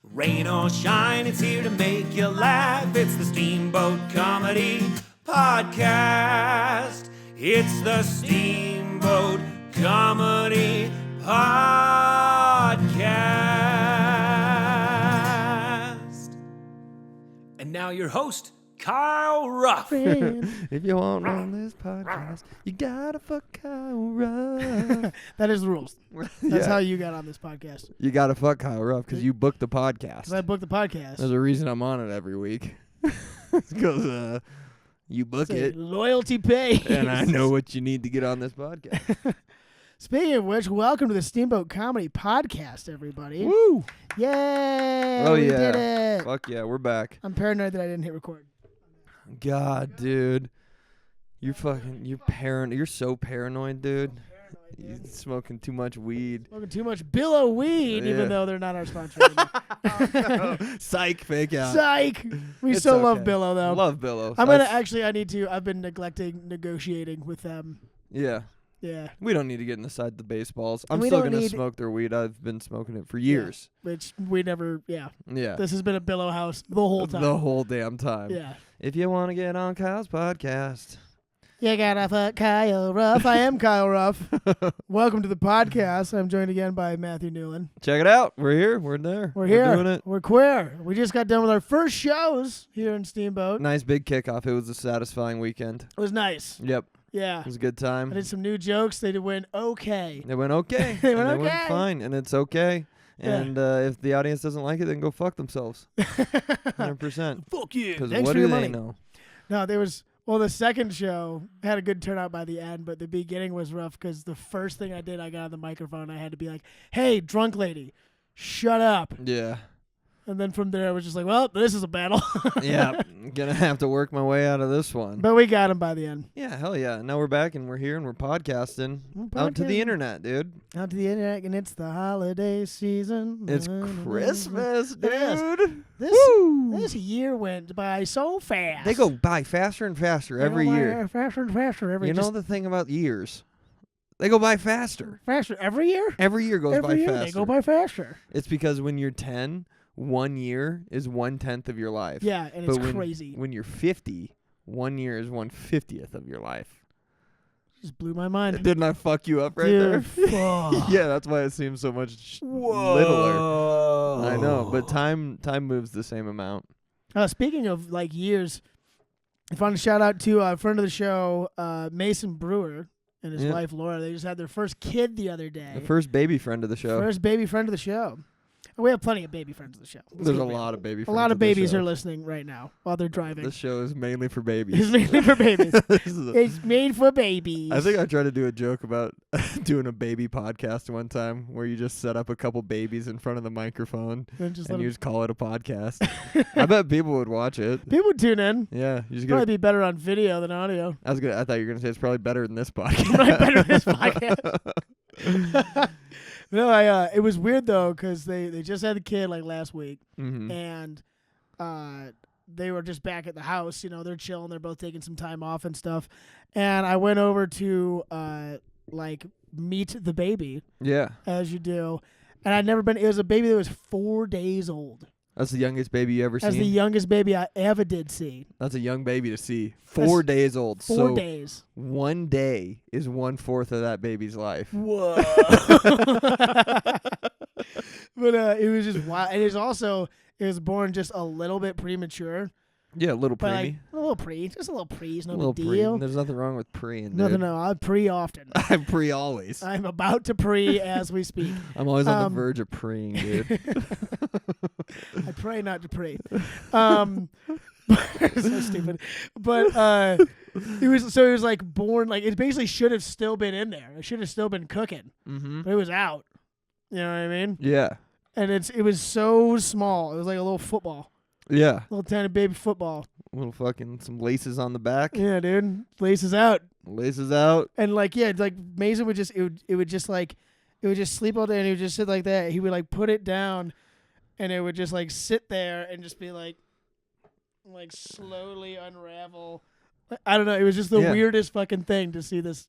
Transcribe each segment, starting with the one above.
Rain or shine, it's here to make you laugh. It's the Steamboat Comedy Podcast. It's the Steamboat Comedy Podcast. And now your host, Kyle Ruff. If you want on this podcast, you gotta fuck Kyle Ruff. That is the rules. That's how you got on this podcast. You gotta fuck Kyle Ruff because you booked the podcast. Because I booked the podcast. There's a reason I'm on it every week. It's because you book it, Loyalty pay. and I know what you need to get on this podcast. Speaking of which, welcome to the Steamboat Comedy Podcast, everybody. Woo! Yay! Oh, we yeah. did it. Fuck yeah, we're back. I'm paranoid that I didn't hit record. God, dude. You're paranoid. You're so paranoid, dude. You're smoking too much weed. Smoking too much Billow weed, Yeah. even though they're not our sponsor anymore. Psych, fake out. Psych! We It's still love okay. Billow, though. Love Billow. I'm going to I've been neglecting negotiating with them. Yeah. Yeah. We don't need to get inside the baseballs. I'm We still don't going to need- smoke their weed. I've been smoking it for years. Which we never, Yeah. This has been a Billow house the whole time. The whole damn time. Yeah. If you want to get on Kyle's podcast. You gotta fuck Kyle Ruff. I am Kyle Ruff. Welcome to the podcast. I'm joined again by Matthew Newland. Check it out. We're here. We're there. We're here. Doing it. We're queer. We just got done with our first shows here in Steamboat. Nice big kickoff. It was a satisfying weekend. It was nice. Yep. Yeah. It was a good time. I did some new jokes. They went okay. They went okay. They went and okay. fine. And it's okay. Yeah. And if the audience doesn't like it, then go fuck themselves. 100%. Fuck you. Because Thanks what for do your they money. know? No, the second show had a good turnout by the end, but the beginning was rough because the first thing I did, I got on the microphone. I had to be like, hey, drunk lady, shut up. Yeah. And then from there, I was just like, well, this is a battle. Yeah. Gonna have to work my way out of this one. But we got him by the end. Yeah, hell yeah. Now we're back and we're here and we're podcasting. Out to podcasting. the internet, dude. Out to the internet, and it's the holiday season. It's Christmas, It is. dude. This year went by so fast. They go by faster and faster They every go by year. Faster and faster every You know the thing about years? They go by faster. faster every year? Every year goes by Every year faster. they go by faster. It's because when you're 10, 1 year is 1/10 of your life. Yeah, and But it's crazy. When you're 50, 1 year is 1/50th of your life. Just blew my mind. Didn't I fuck you up right Dude, there? fuck. Yeah, that's why it seems so much littler. I know, but time moves the same amount. Speaking of like years, I want to shout out to a friend of the show, Mason Brewer, and his Yeah. wife Laura. They just had their first kid the other day. The first baby friend of the show. First baby friend of the show. And we have plenty of baby friends of the show. There's a lot of baby A friends lot of of the babies show. are listening right now while they're driving. This show is mainly for It's babies. mainly for babies. This is a- It's made for babies. I think I tried to do a joke about doing a baby podcast one time where you just set up a couple babies in front of the microphone And just and let you 'em- just call it a podcast. I bet people would watch it. people would tune in. Yeah, you just Probably get. be better on video than audio. I thought you were gonna say it's probably better than this podcast. Probably better than this podcast. No, it was weird though because they just had a kid like last week, Mm-hmm. and they were just back at the house. You know, they're chilling. They're both taking some time off and stuff. And I went over to like meet the baby Yeah, as you do, and I'd never been. It was a baby that was 4 days old. that's the youngest baby you ever That's the seen. youngest baby I ever did see. That's a young baby to see. 4 days old. 4 so days. 1 day is 1/4 of that baby's life. Whoa. But it was just wild. And it was born just a little bit premature. Yeah, a little But like, preemie. a little pre. Just a little pre. It's no A little big pre. deal. There's nothing wrong with preing, Nothing, dude. no. I pre often. I'm pre always. I'm about to pre as we speak. I'm always on the Um, verge of preing, dude. I pray not to pray. So stupid. But it was like born like it basically should have still been in there. It should have still been cooking. Mm-hmm. But it was out. You know what I mean? Yeah. And it was so small. It was like a little football. Yeah. Little tiny baby football. Little fucking some laces on the back. Yeah, dude. Laces out. Laces out. And like, yeah, like Mason would just it would just sleep all day and he would just sit like that. He would like put it down and it would just like sit there and just be like slowly unravel. I don't know. It was just the Yeah. weirdest fucking thing to see this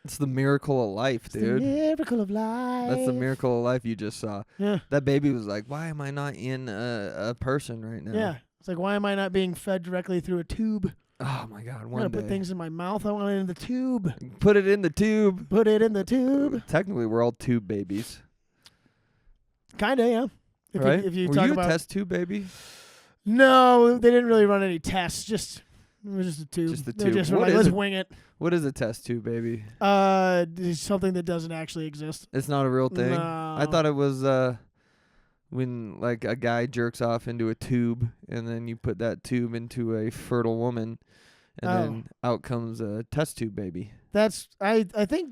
It's the miracle of life, It's the dude. miracle of life. That's the miracle of life you just saw. Yeah. That baby was like, why am I not in a person right now? Yeah. It's like, why am I not being fed directly through a tube? Oh, my God. I One gotta day. put things in my mouth. I want it in the tube. Put it in the tube. Put it in the tube. Technically, we're all tube babies. Kinda, yeah. If right? You, if you Were talk you about a test tube baby? No, they didn't really run any tests. Just it was just a tube. Just the They were tube. just What like, is let's it? wing it. What is a test tube baby? It's something that doesn't actually exist. It's not a real thing. No. I thought it was when like a guy jerks off into a tube and then you put that tube into a fertile woman and then out comes a test tube baby. That's I think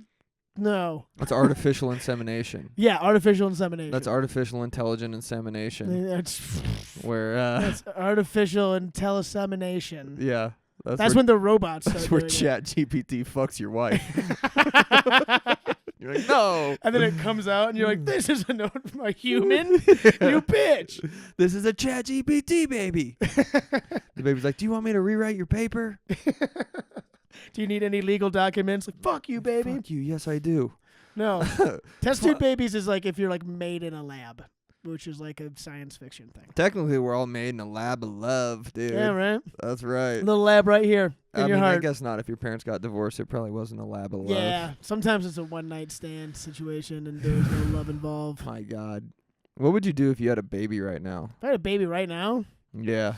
no. That's artificial insemination. Yeah, artificial insemination. That's artificial intelligent insemination. That's Where that's artificial intellisemination. yeah. That's where, when the robots start that's where doing Chat GPT fucks your wife. it. You're like, no. And then it comes out, and you're like, "This is a human, you bitch." This is a Chat GPT baby. The baby's like, do you want me to rewrite your paper? Do you need any legal documents? Like, fuck you, baby. Fuck you. Yes, I do. No, test tube babies is like if you're like made in a lab, which is like a science fiction thing. Technically, we're all made in a lab of love, dude. Yeah, right. That's right. Little lab right here in I your mean, I heart. guess not. If your parents got divorced, it probably wasn't a lab of love. Yeah, sometimes it's a one night stand situation and there's no love involved. My God. What would you do if you had a baby right now? If I had a baby right now, Yeah.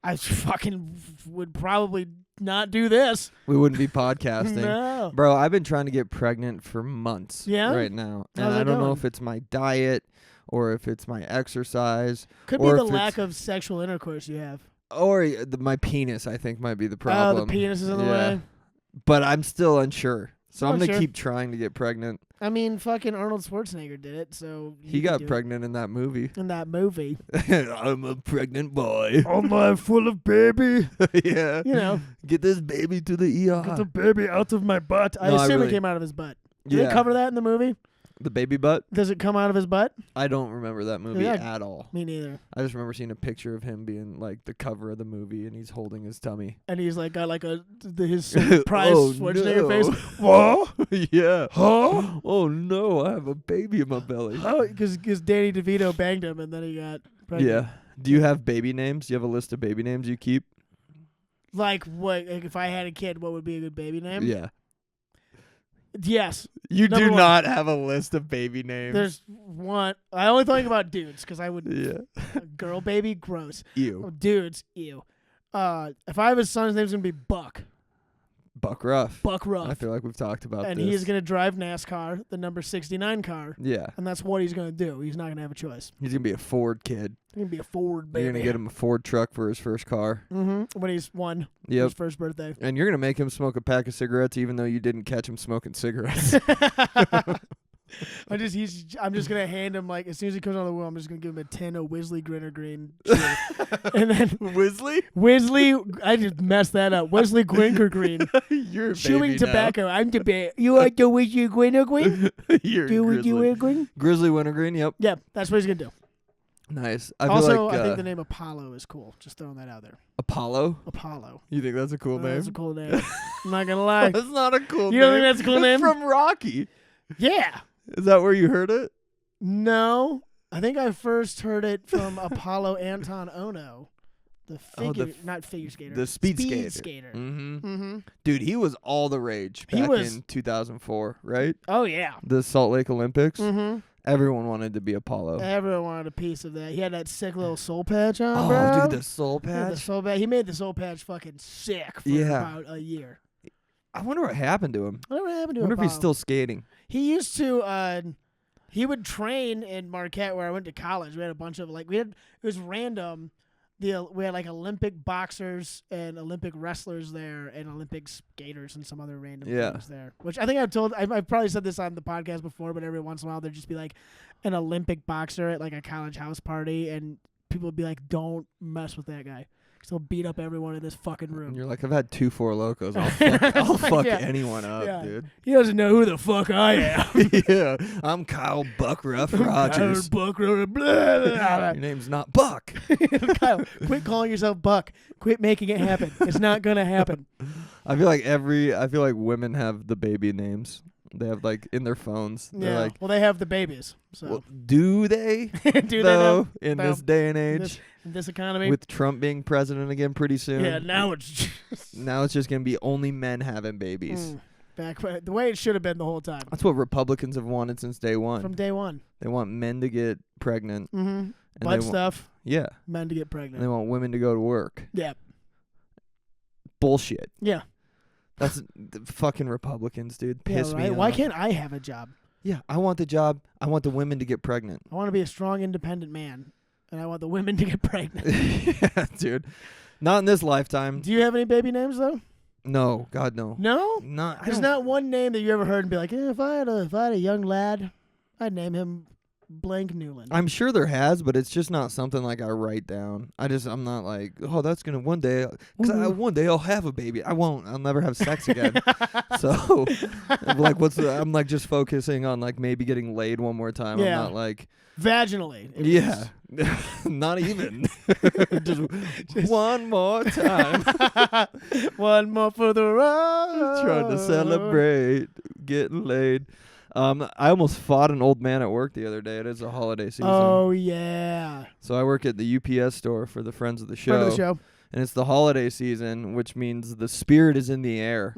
I fucking would probably not do this. We wouldn't be podcasting. No. Bro, I've been trying to get pregnant for months Yeah? right now. And How's I it don't know going? if it's my diet or if it's my exercise Could be or the if lack it's- of sexual intercourse you have. or my penis, I think, might be the Oh, problem. the penis is in the Yeah. way. But I'm still unsure. So I'm going Unsure. to keep trying to get pregnant. I mean, fucking Arnold Schwarzenegger did it, so He you could got do it. pregnant in that movie. in that movie. I'm a pregnant boy. I'm full of baby. Yeah. You know, Get this baby to the ER. get the baby out of my butt. I No, I assume really- it came out of his butt. Did yeah. they cover that in the movie? The baby butt? Does it come out of his butt? I don't remember that movie Yeah. at all. Me neither. I just remember seeing a picture of him being like the cover of the movie and he's holding his tummy. And he's like got like his surprise Oh, Schwarzenegger no. face. What? Yeah. Huh? Oh no, I have a baby in my belly. Oh, because Danny DeVito banged him and then he got pregnant. Yeah. Do you have baby names? Do you have a list of baby names you keep? Like what? Like if I had a kid, what would be a good baby name? Yeah. Yes. You Number do one. not have a list of baby names. There's one. I only think about dudes because I would. yeah. Girl, baby, gross. Ew. Oh, dudes, ew. If I have a son, his name's gonna be Buck. Buck Ruff. Buck I Ruff. feel like we've talked about And this. he is gonna drive NASCAR, the number 69 car, Yeah. and that's what he's gonna do. He's not gonna have a choice. He's going to be a Ford kid. He's gonna be a Ford baby. You're going to get him a Ford truck for his first car. Mm-hmm. When he's one. Yep. His first birthday. And you're going to make him smoke a pack of cigarettes even though you didn't catch him smoking cigarettes. I'm just gonna hand him like as soon as he comes on the wheel, I'm just gonna give him a tin of Whizzly Grinner Green, and then Wisley? Whizzly. I just messed that up. Whizzly Grinker Green, You're a chewing baby now. tobacco. I'm the baby. You like the Whizzly Grinner Green? You're Do grizzly. you green? Grizzly Wintergreen, yep. Yeah, that's what he's gonna do. Nice. I feel Also, like I think the name Apollo is cool. Just throwing that out there. Apollo? Apollo. You think that's a cool name? That's a cool name. I'm not gonna lie. That's not a cool You name. don't think that's a cool name? From Rocky. Yeah. Is that where you heard it? No, I think I first heard it from Apollo Anton Ono, the Oh, figure, not figure skater, The speed skater. skater. Mm-hmm. Mm-hmm. Dude, he was all the rage He back was- in 2004, right? Oh yeah. The Salt Lake Olympics. Mm-hmm. Everyone wanted to be Apollo. Everyone wanted a piece of that. He had that sick little soul patch on, Oh, bro. dude, the soul He had the patch. soul patch. He made the soul patch fucking sick for Yeah. about a year. I wonder what happened to him. I don't know what happened to I wonder if he's Apollo. still skating. He used to. He would train in Marquette, where I went to college. We had a bunch of it was random. We had like Olympic boxers and Olympic wrestlers there, and Olympic skaters and some other random Yeah. things there. Which I think I've probably said this on the podcast before, but every once in a while there'd just be like an Olympic boxer at like a college house party, and people would be like, "Don't mess with that guy, 'cause he'll beat up everyone in this fucking And room." you're like, I've had 2 Four Locos. I'll fuck Yeah. anyone up, Yeah. dude. He doesn't know who the fuck I am. Yeah, I'm Kyle Buck Ruff Rogers. Buck, blah, blah, blah. Your name's not Buck. Kyle, quit calling yourself Buck. Quit making it happen. It's not gonna happen. I feel like women have the baby names. They have like in their phones. They're Yeah. like, Well, they have the babies. So well, do they? do though, they in no. this day and in age, this economy? with Trump being president again pretty soon. Yeah. Now it's just Now it's just gonna be only men having babies. back the way it should have been the whole time That's what Republicans have wanted since day one. from day one. They want men to get pregnant. Mm-hmm. And Butt they stuff. Yeah. Men to get And they pregnant. want women to go to work. Yeah. Bullshit. Yeah. That's the fucking Republicans, dude. Yeah, Piss me right? off. Why can't I have a job? Yeah, I want the job. I want the women to get pregnant. I want to be a strong, independent man, and I want the women to get pregnant. Yeah, dude. Not in this lifetime. Do you have any baby names though? No, God no. No. Not. There's not one name that you ever heard and be like, if I had a young lad, I'd name him blank Newland. I'm sure there has, but it's just not something like I write down. I'm not like, oh, that's gonna one day. One day I'll have a baby. I won't. I'll never have sex again. So, like, I'm like just focusing on like maybe getting laid one more time. Yeah. I'm not like, Vaginally. at yeah, least. not even. just one more time. One more for the road. Trying to celebrate getting laid. I almost fought an old man at work the other day. It is a holiday season. Oh yeah. So I work at the UPS store for the Friends of the Show. Friend of the show. And it's the holiday season, which means the spirit is in the air.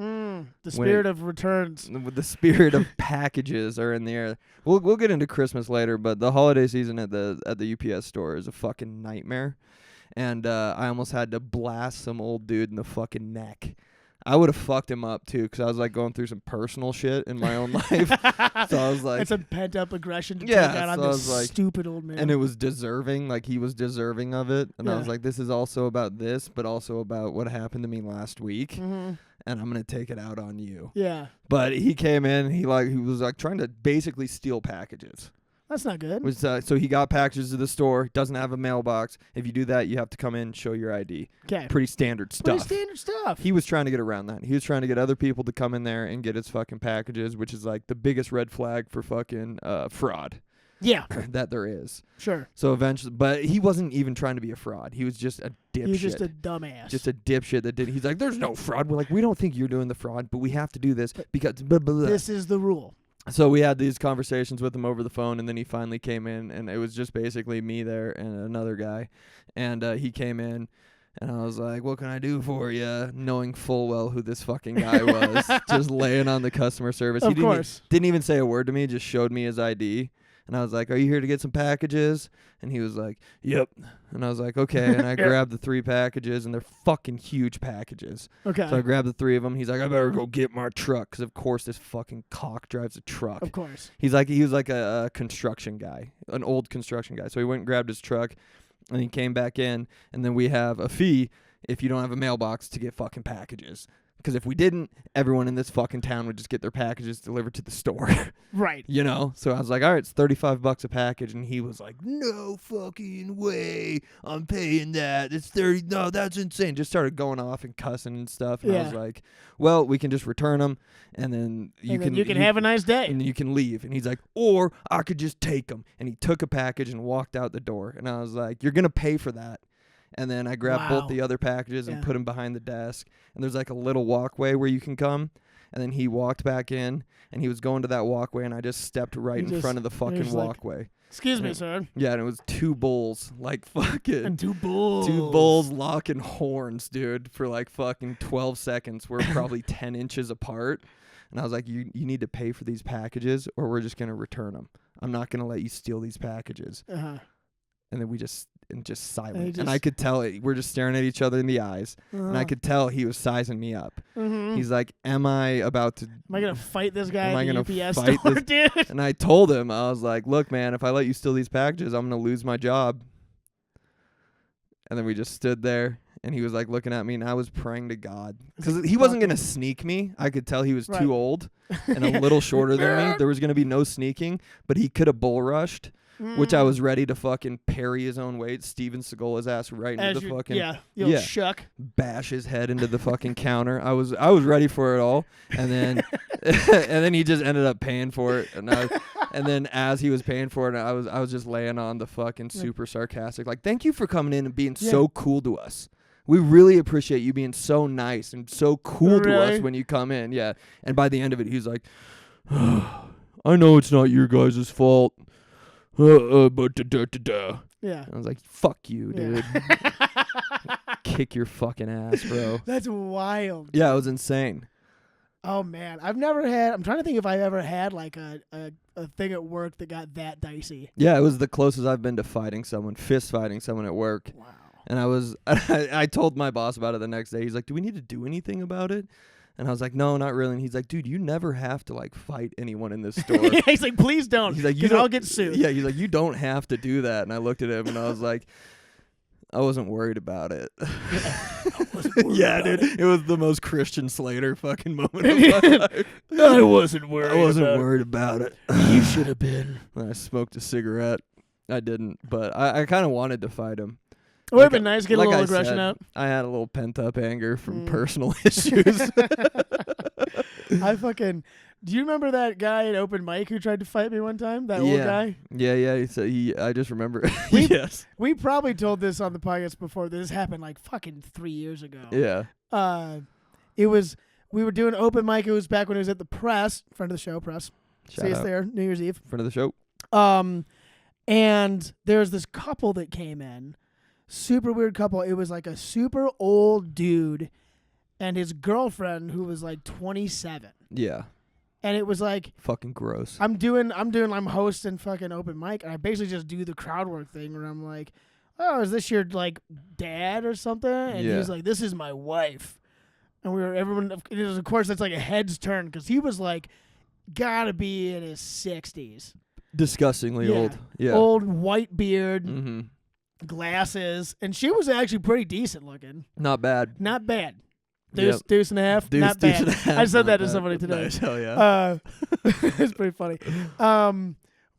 The spirit of returns. The spirit of packages are in the air. We'll get into Christmas later, but the holiday season at the UPS store is a fucking nightmare. And I almost had to blast some old dude in the fucking neck. I would have fucked him up too, because I was like going through some personal shit in my own life. So I was like, it's a pent up aggression to Yeah, take out on so I this was like- stupid old man. and it was deserving, like he was deserving of it. And I was Yeah. like, this is also about this, but also about what happened to me last week. Mhm. And I'm going to take it out on you. Yeah. But he came in, he was like trying to basically steal packages. That's not good. So he got packages to the store, doesn't have a mailbox. If you do that, you have to come in, show your ID. Okay. Pretty standard Pretty stuff. standard stuff. He was trying to get around that. He was trying to get other people to come in there and get his fucking packages, which is like the biggest red flag for fucking fraud Yeah. that there is. Sure. So eventually, but he wasn't even trying to be a fraud. He was just a dipshit. He's just a dumbass. Just a dipshit that did. He's like, there's no fraud. We're like, we don't think you're doing the fraud, but we have to do this because blah, blah, blah. This is the rule. So we had these conversations with him over the phone, and then he finally came in, and it was just basically me there and another guy. And he came in, and I was like, what can I do for you? Knowing full well who this fucking guy was. Just laying on the customer service. Of He course. didn't even say a word to me, just showed me his ID. And I was like, are you here to get some packages? And he was like, yep. And I was like, okay. And I grabbed the 3 packages, and they're fucking huge packages. Okay. So I grabbed the 3 of them. He's like, I better go get my truck, because of course this fucking cock drives a truck. Of course. He was like a construction guy, an old construction guy. So he went and grabbed his truck, and he came back in, and then we have a fee if you don't have a mailbox to get fucking packages. Because if we didn't, everyone in this fucking town would just get their packages delivered to the store. Right. You know? So I was like, all right, it's $35 a package. And he was like, no fucking way. I'm paying that. It's 30. No, that's insane. Just started going off and cussing and stuff. And I was Yeah. like, well, we can just return them. And then you can have a nice day. and you can leave. And he's like, or I could just take them. And he took a package and walked out the door. And I was like, you're going to pay for that. And then I grabbed Wow. both the other packages and Yeah. put them behind the desk. And there's like a little walkway where you can come. And then he walked back in, and he was going to that walkway, and I just stepped right in front of the fucking just like, walkway. Excuse me, Yeah. sir. Yeah, and it was 2 bulls, like fucking And 2 bulls. 2 bulls locking horns, dude, for like fucking 12 seconds. We're probably 10 inches apart. And I was like, you need to pay for these packages, or we're just going to return them. I'm not going to let you steal these packages. Uh-huh. And then we just silent. just- And I could tell we're just staring at each other in the eyes. And I could tell he was sizing me up. Mm-hmm. He's like, am I about to... Am I gonna fight this guy Am I at gonna the UPS fight store, this- dude? And I told him, I was like, look, man, if I let you steal these packages, I'm going to lose my job. And then we just stood there. And he was like looking at me, and I was praying to God. Because he wasn't going to sneak me. I could tell he was Right. too old and a little shorter than me. There was going to be no sneaking. But he could have bull rushed, which I was ready to fucking parry his own weight, Steven Seagul's ass right into the fucking... you'll Yeah. shuck. bash his head into the fucking counter. I was ready for it all, and then and then he just ended up paying for it, and then as he was paying for it, I was just laying on the fucking super sarcastic, like, thank you for coming in and being so cool to us. we really appreciate you being so nice and so cool to us Really? when you come in. Yeah. And by the end of it, he's like, I know it's not your guys' fault. But da-da-da-da. Yeah. I was like, fuck you, dude. Yeah. Kick your fucking ass, bro. That's wild. Yeah, it was insane. Oh man, I'm trying to think if I ever had like a thing at work that got that dicey. Yeah, it was the closest I've been to fist fighting someone at work. Wow. And I told my boss about it the next day. He's like, do we need to do anything about it? And I was like, no, not really. And he's like, dude, you never have to like fight anyone in this store. Yeah, he's like, please don't. He's like, you because I'll don't- get sued. Yeah, he's like, you don't have to do that. And I looked at him and I was like, I wasn't worried about it. Yeah, dude. It was the most Christian Slater fucking moment of my life. I wasn't worried. I wasn't worried about it. You should have been. I smoked a cigarette. I didn't, but I kind of wanted to fight him. It would have Like been nice to get like a little I aggression said, out. I had a little pent up anger from Mm. personal issues. Do you remember that guy at open mic who tried to fight me one time? That old guy? Yeah. I just remember. We- Yes. We probably told this on the podcast before. This happened like fucking 3 years ago. Yeah. We were doing open mic. It was back when it was at the Press, friend of the show, Press. Shout See us out. there, New Year's Eve. Friend of the show. And there was this couple that came in, super weird couple. It was like a super old dude and his girlfriend who was like 27. Yeah. And it was like, Fucking gross. I'm hosting fucking open mic, and I basically just do the crowd work thing where I'm like, oh, is this your like dad or something? And Yeah. he's like, this is my wife. And of course, that's like a head's turn because he was like, gotta be in his 60s. Disgustingly Yeah. old. Yeah. Old white beard, Mm-hmm. glasses, and she was actually pretty decent looking. Not bad. Not bad. Yep. Deuce and a half. Deuce, not deuce bad. and a half, I said not that to bad. somebody today. Nice. Hell yeah. It's pretty funny.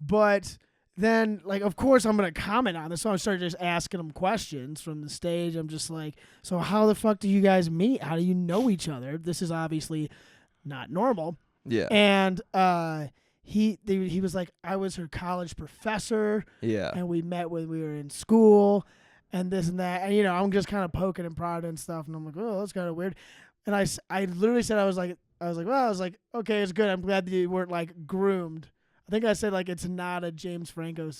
But then, like, of course, I'm going to comment on this. So I started just asking them questions from the stage. I'm just like, so how the fuck do you guys meet? How do you know each other? This is obviously not normal. Yeah. And he was like, I was her college professor, Yeah. and we met when we were in school, and this and that. And, I'm just kind of poking and prodding and stuff. And I'm like, oh, that's kind of weird. And I literally said, I was like, okay, it's good. I'm glad that you weren't like groomed. I think I said like it's not a James Franco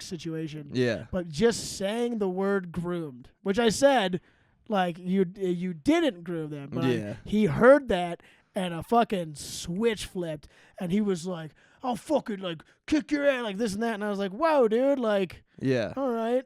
situation. Yeah. But just saying the word groomed, which I said, like you didn't groom them. But Yeah. he heard that and a fucking switch flipped, and he was like, I'll fucking like kick your ass like this and that. And I was like, whoa, dude, like, Yeah. all right.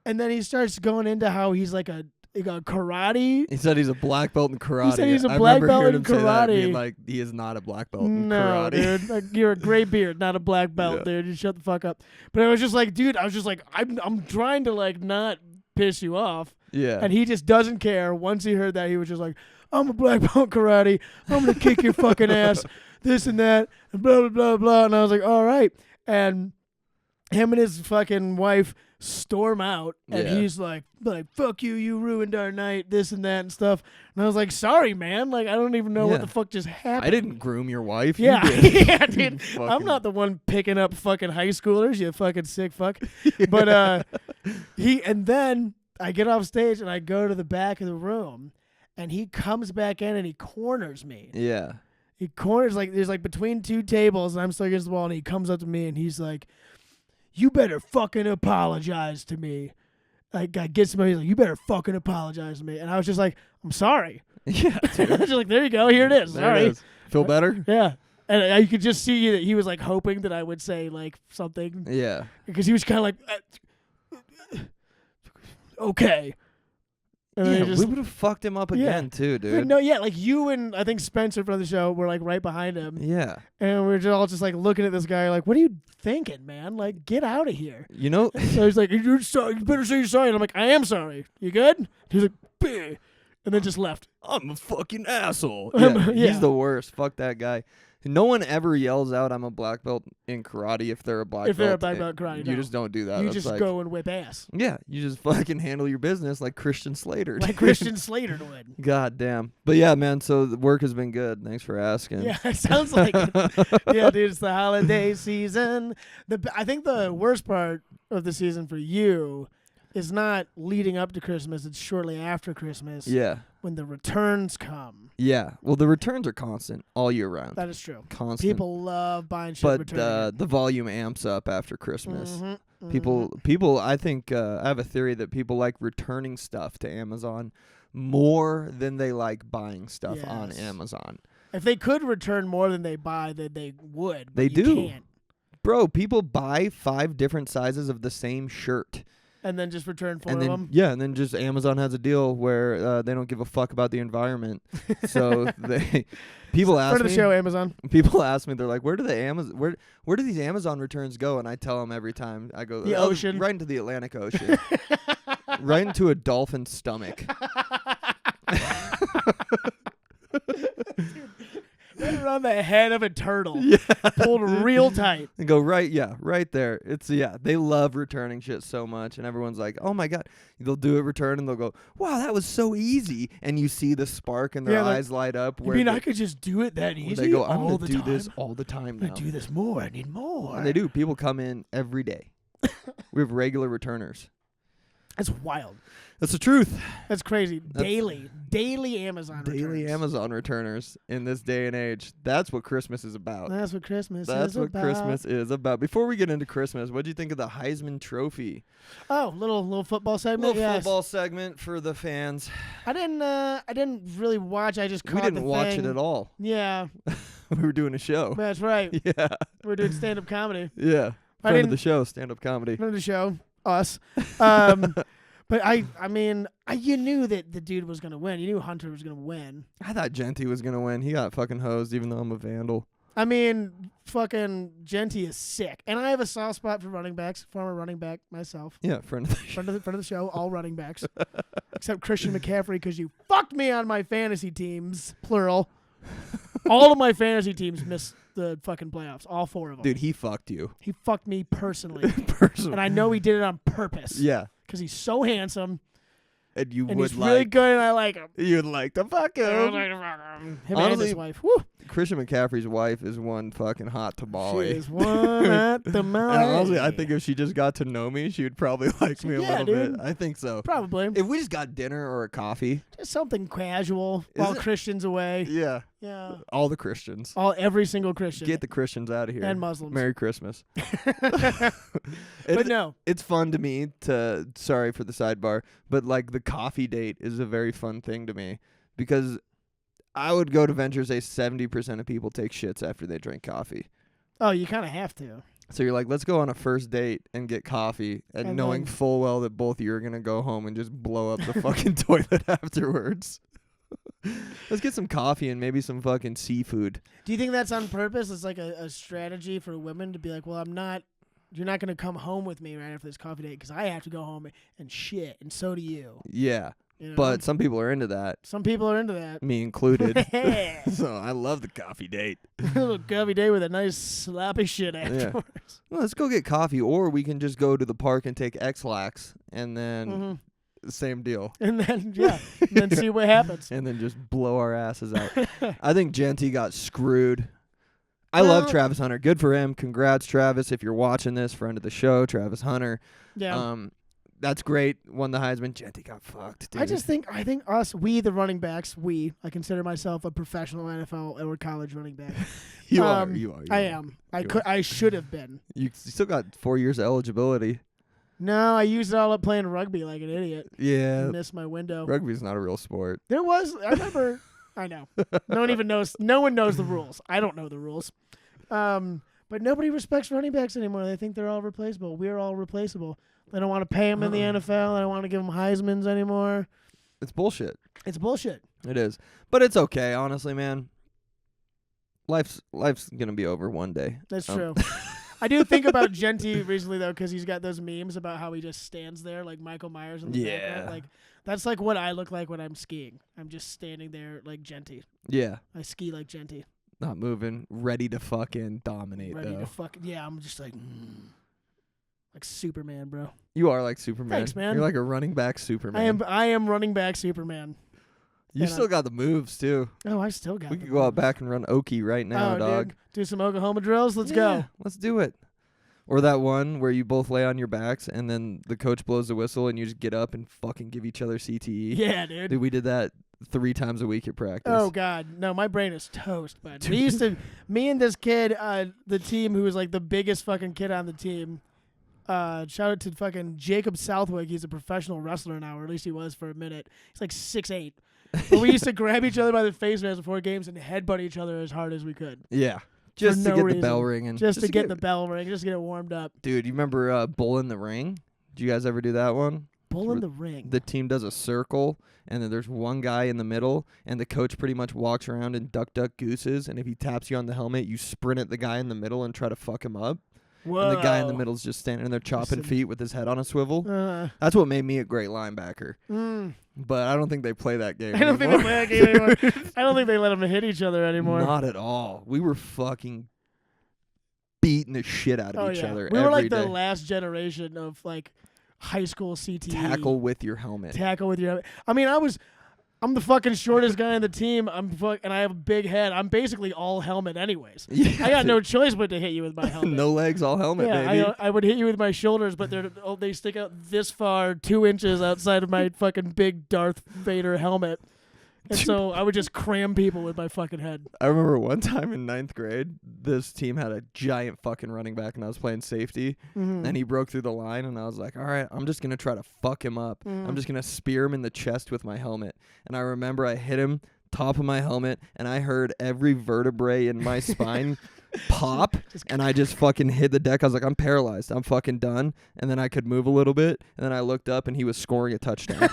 And then he starts going into how he's like a karate. He said he's a black belt in karate. He said he's a I black remember belt hearing in him say that, being karate. like, he is not a black belt in No, karate. dude, like, you're a gray beard, not a black belt, Yeah. dude. You shut the fuck up. But I was just like, dude, I'm trying to like not piss you off, Yeah. and he just doesn't care. Once he heard that, he was just like, I'm a black belt in karate. I'm gonna kick your fucking ass, this and that, and blah blah blah blah. And I was like, all right. And him and his fucking wife storm out, and Yeah. he's like, fuck you, you ruined our night, this and that and stuff. And I was like, sorry, man. Like, I don't even know Yeah. what the fuck just happened. I didn't groom your wife. Yeah, You did. yeah, dude. I'm Fucking- not the one picking up fucking high schoolers, you fucking sick fuck. But and then I get off stage and I go to the back of the room, and he comes back in and he corners me. Yeah. He corners like there's like between two tables, and I'm still against the wall, and he comes up to me and he's like, you better fucking apologize to me. Like, guy gets to me, he's like, you better fucking apologize to me. And I was just like, I'm sorry. Yeah. I was just like, there you go, here it is. There Sorry. it is. Feel better? Yeah. And you could just see that he was like hoping that I would say like something, Yeah. because he was kind of like, okay. And then Yeah, he just, we would have fucked him up Yeah. again too, dude. no, yeah, like you and I think Spencer from the show were like right behind him, Yeah. and we are all just like looking at this guy like, what are you thinking, man? Like, get out of here. You know, So he's like, you're sorry. You better say you're sorry. And I'm like, I am sorry. You good? He's like, "Bleh," and then just left. I'm a fucking asshole. Yeah. He's the worst. Fuck that guy. No one ever yells out, I'm a black belt in karate if they're a black belt. If they're a black belt in karate, You no. just don't do that. You That's just like, go and whip ass Yeah, you just fucking handle your business like Christian Slater. like Christian Slater would. God damn. But yeah, man, so the work has been good. Thanks for asking. Yeah, it sounds like it. Yeah, dude, it's the holiday season. I think the worst part of the season for you is not leading up to Christmas. It's shortly after Christmas Yeah. when the returns come. Yeah. Well, the returns are constant all year round. That is true. Constant. People love buying shit. but returning it. the volume amps up after Christmas. Mhm, mhm. People. I think I have a theory that people like returning stuff to Amazon more than they like buying stuff on Yes. Amazon. If they could return more than they buy, then they would. But They you do. Can't. Bro, people buy 5 different sizes of the same shirt. And then just return 4 And of then them. yeah, and then just Amazon has a deal where they don't give a fuck about the environment. So people ask Friend of me the show, Amazon. People ask me, they're like, where do these Amazon returns go? And I tell them every time I go The ocean. right into the Atlantic Ocean, right into a dolphin's stomach. Right around the head of a turtle. Yeah. Pulled real tight. And go right there. They love returning shit so much, and everyone's like, oh my god. They'll do a return and they'll go, wow, that was so easy. And you see the spark in their Yeah, like, eyes light up. You Where mean they, I could just do it that where easy they go, I'm all gonna the do time? this all the time I'm now. gonna do this more. I need more. And they do. People come in every day. We have regular returners. That's wild. That's the truth. That's crazy. Daily Amazon Daily returns. Amazon returners in this day and age. That's what Christmas is about. That's what Christmas That's is what about. Christmas is about. Before we get into Christmas, what do you think of the Heisman Trophy? Oh, little football segment. Little Yes. football segment for the fans. I didn't really watch. I just caught We didn't the watch thing. it at all. Yeah, We were doing a show. that's right. Yeah. We're doing stand-up comedy. Yeah. I Friend of didn't- the show, stand-up comedy. Friend of the show, us. But I mean, you knew that the dude was gonna win. You knew Hunter was gonna win. I thought Genty was going to win. He got fucking hosed, even though I'm a vandal. I mean, fucking Genty is sick, and I have a soft spot for running backs. Former running back myself. Yeah, friend of the show. Friend of the show. All running backs, except Christian McCaffrey, because you fucked me on my fantasy teams, plural. All of my fantasy teams missed the fucking playoffs. All 4 of them. Dude, he fucked you. He fucked me personally, Personally. and I know he did it on purpose. Yeah. Because he's so handsome, And you and would he's really like good, and I like him. you'd like to fuck him. Him and Honestly, his wife. Woo. Christian McCaffrey's wife is one fucking hot tamale. She is one at the mouth. And honestly, I think if she just got to know me, she would probably like me a Yeah, little dude. bit. I think so. Probably. If we just got dinner or a coffee, Just something casual Is while it? Christian's away. yeah, Yeah. all the Christians. Every single Christian. Get the Christians out of here. And Muslims. Merry Christmas. But no. It's fun to me to, sorry for the sidebar, but like the coffee date is a very fun thing to me because I would go to venture say 70% of people take shits after they drink coffee. Oh, you kind of have to. So you're like, let's go on a first date and get coffee, and knowing then- full well that both of you are going to go home and just blow up the fucking toilet afterwards. Let's get some coffee and maybe some fucking seafood. Do you think that's on purpose? It's like a strategy for women to be like, well, you're not going to come home with me right after this coffee date because I have to go home and shit, and so do you. Yeah, You know? but some people are into that, some people are into that. me included. Yeah. So I love the coffee date. A little coffee day with a nice sloppy shit afterwards. Well, let's go get coffee, or we can just go to the park and take X-Lax, and then Mhm. same deal. And then, and then see what happens. And then just blow our asses out. I think Genty got screwed. I love Well- Travis Hunter. Good for him. Congrats, Travis. If you're watching this, friend of the show, Travis Hunter. Yeah. That's great. Won the Heisman. Genty got fucked, dude. I think us, we the running backs, I consider myself a professional NFL or college running back. you um, are. You are. I am. I should have been. You still got 4 years of eligibility. No, I used it all up playing rugby like an idiot. Yeah. Missed my window. Rugby's not a real sport. I remember. I know. No one even knows. No one knows the rules. I don't know the rules. But nobody respects running backs anymore. They think they're all replaceable. We're all replaceable. They don't want to pay them in the NFL. They don't want to give them Heismans anymore. It's bullshit. It's bullshit. It is. But it's okay, honestly, man. Life's going to be over one day. That's true. I do think about Genty recently, though, because he's got those memes about how he just stands there like Michael Myers in the background. Like, that's like what I look like when I'm skiing. I'm just standing there like Genty. Yeah. I ski like Genty. Not moving. Ready to fucking dominate, Ready though. to fucking... Yeah, I'm just like... like Superman, bro. You are like Superman. Thanks, man. You're like a running back Superman. I am running back Superman. You and still got the moves, too. Oh, I still got We the could go out moves. back and run Okie right now, Oh, dog. dude. Do some Oklahoma drills. Let's Yeah, go. Let's do it. Or that one where you both lay on your backs and then the coach blows the whistle and you just get up and fucking give each other CTE. Yeah, dude. Dude, we did that 3 times a week at practice. Oh God, no! My brain is toast. But we used to, me and this kid, the team who was like the biggest fucking kid on the team. Shout out to fucking Jacob Southwick. He's a professional wrestler now, or at least he was for a minute. He's like 6'8". But we used to grab each other by the face masks before games and headbutt each other as hard as we could. Yeah. Just to no get reason. the bell ringing. Just to get the bell ring. Just to get it warmed up. Dude, you remember Bull in the Ring? Did you guys ever do that one? Bull in the ring. The team does a circle, and then there's one guy in the middle, and the coach pretty much walks around and duck gooses, and if he taps you on the helmet, you sprint at the guy in the middle and try to fuck him up. Whoa. And the guy in the middle's just standing there chopping feet with his head on a swivel. Uh, That's what made me a great linebacker. But I don't think they play that game I don't think they play that game anymore. I don't think they let them hit each other anymore. Not at all. We were fucking beating the shit out of each other We every were like day. the last generation of like high school CTE. Tackle with your helmet. Tackle with your helmet. I mean, I'm the fucking shortest guy on the team. And I have a big head. I'm basically all helmet anyways. Yeah, I got no choice but to hit you with my helmet. no legs, all helmet, yeah, baby. I would hit you with my shoulders, but they stick out this far, 2 inches outside of my fucking big Darth Vader helmet. And so I would just cram people with my fucking head. I remember one time in 9th grade, this team had a giant fucking running back, and I was playing safety, and he broke through the line, and I was like, all right, I'm just going to try to fuck him up. I'm just going to spear him in the chest with my helmet. And I remember I hit him, top of my helmet, and I heard every vertebrae in my spine pop, and I just fucking hit the deck. I was like, I'm paralyzed. I'm fucking done. And then I could move a little bit, and then I looked up, and he was scoring a touchdown.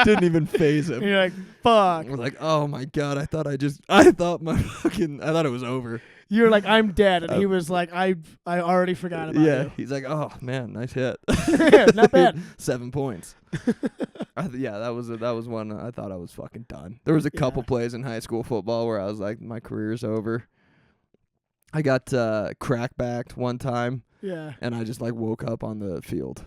Didn't even phase him. And you're like, fuck. I was like, oh my God, I thought it was over. You're like, I'm dead. And he was like, I already forgot about Yeah. you. He's like, oh man, nice hit. Not bad. 7 points. That was one I thought I was fucking done. There was a couple plays in high school football where I was like, my career's over. I got crackbacked one time. Yeah. And I just like woke up on the field.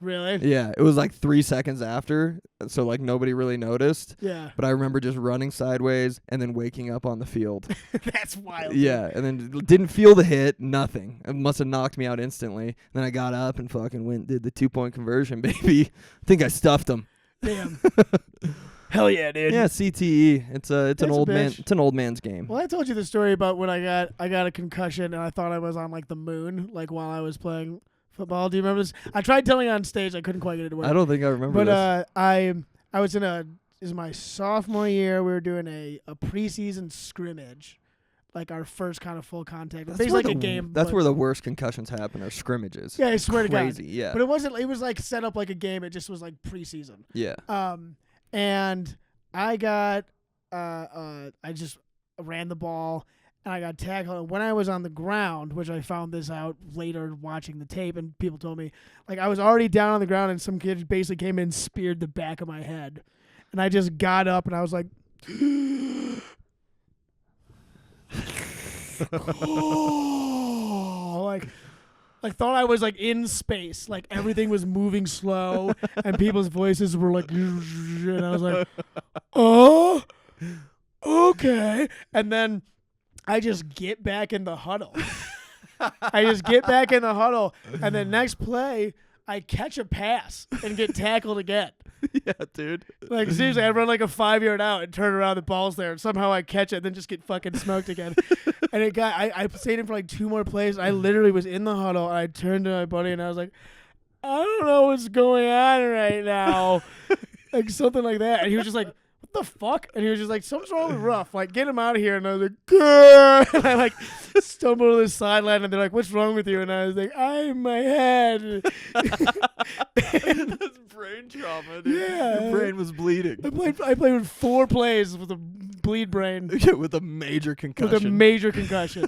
Really? Yeah, it was like 3 seconds after, so like nobody really noticed. Yeah. But I remember just running sideways and then waking up on the field. That's wild. Yeah, and then didn't feel the hit, nothing. It must have knocked me out instantly. Then I got up and fucking went and did the 2-point conversion, baby. I think I stuffed him. Damn. Hell yeah, dude. Yeah, CTE. It's an old man. bitch. It's an old man's game. Well, I told you the story about when I got a concussion and I thought I was on like the moon, like while I was playing football. Do you remember this? I tried telling it on stage. I couldn't quite get it to work. I don't think I remember this. But I was this is my sophomore year. We were doing a preseason scrimmage, like our first kind of full contact. It's basically like a game. That's but- where the worst concussions happen, are scrimmages. Yeah, I swear to God. Crazy, yeah. But it wasn't. It was like set up like a game. It just was like preseason. Yeah. And I got I just ran the ball. And I got tackled. And when I was on the ground, which I found this out later watching the tape, and people told me, like, I was already down on the ground, and some kid basically came in and speared the back of my head. And I just got up, and I was like, oh, like thought I was, like, in space. Like, everything was moving slow, and people's voices were like, and I was like, oh, okay. And then I just get back in the huddle. And then next play, I catch a pass and get tackled again. Yeah, dude. Like, seriously, I run like a 5-yard out and turn around, the ball's there, and somehow I catch it and then just get fucking smoked again. And I stayed in for like 2 more plays. I literally was in the huddle, and I turned to my buddy, and I was like, I don't know what's going on right now. Like, something like that. And he was just like, what the fuck? And he was just like, something's wrong with Ruff. Like, get him out of here. And I was like, grr. And I like stumbled to the sideline, and they're like, what's wrong with you? And I was like, I'm my head. That's brain trauma, dude. Yeah. Your brain was bleeding. I played with 4 plays with a bleed brain. With a major concussion. With a major concussion.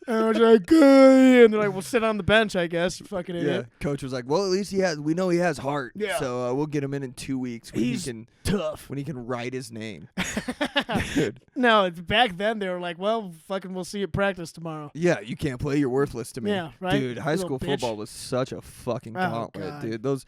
And I was like, good. And they're like, well, sit on the bench, I guess. You fucking Yeah. idiot. Coach was like, well, at least we know he has heart. Yeah. So we'll get him in 2 weeks when He's he can tough. when he can write his name. Dude. No, back then they were like, well, fucking we'll see you at practice tomorrow. Yeah, you can't play. You're worthless to me. Yeah, right? Dude, high You school little bitch. football was such a fucking Oh, gauntlet, God. dude. Those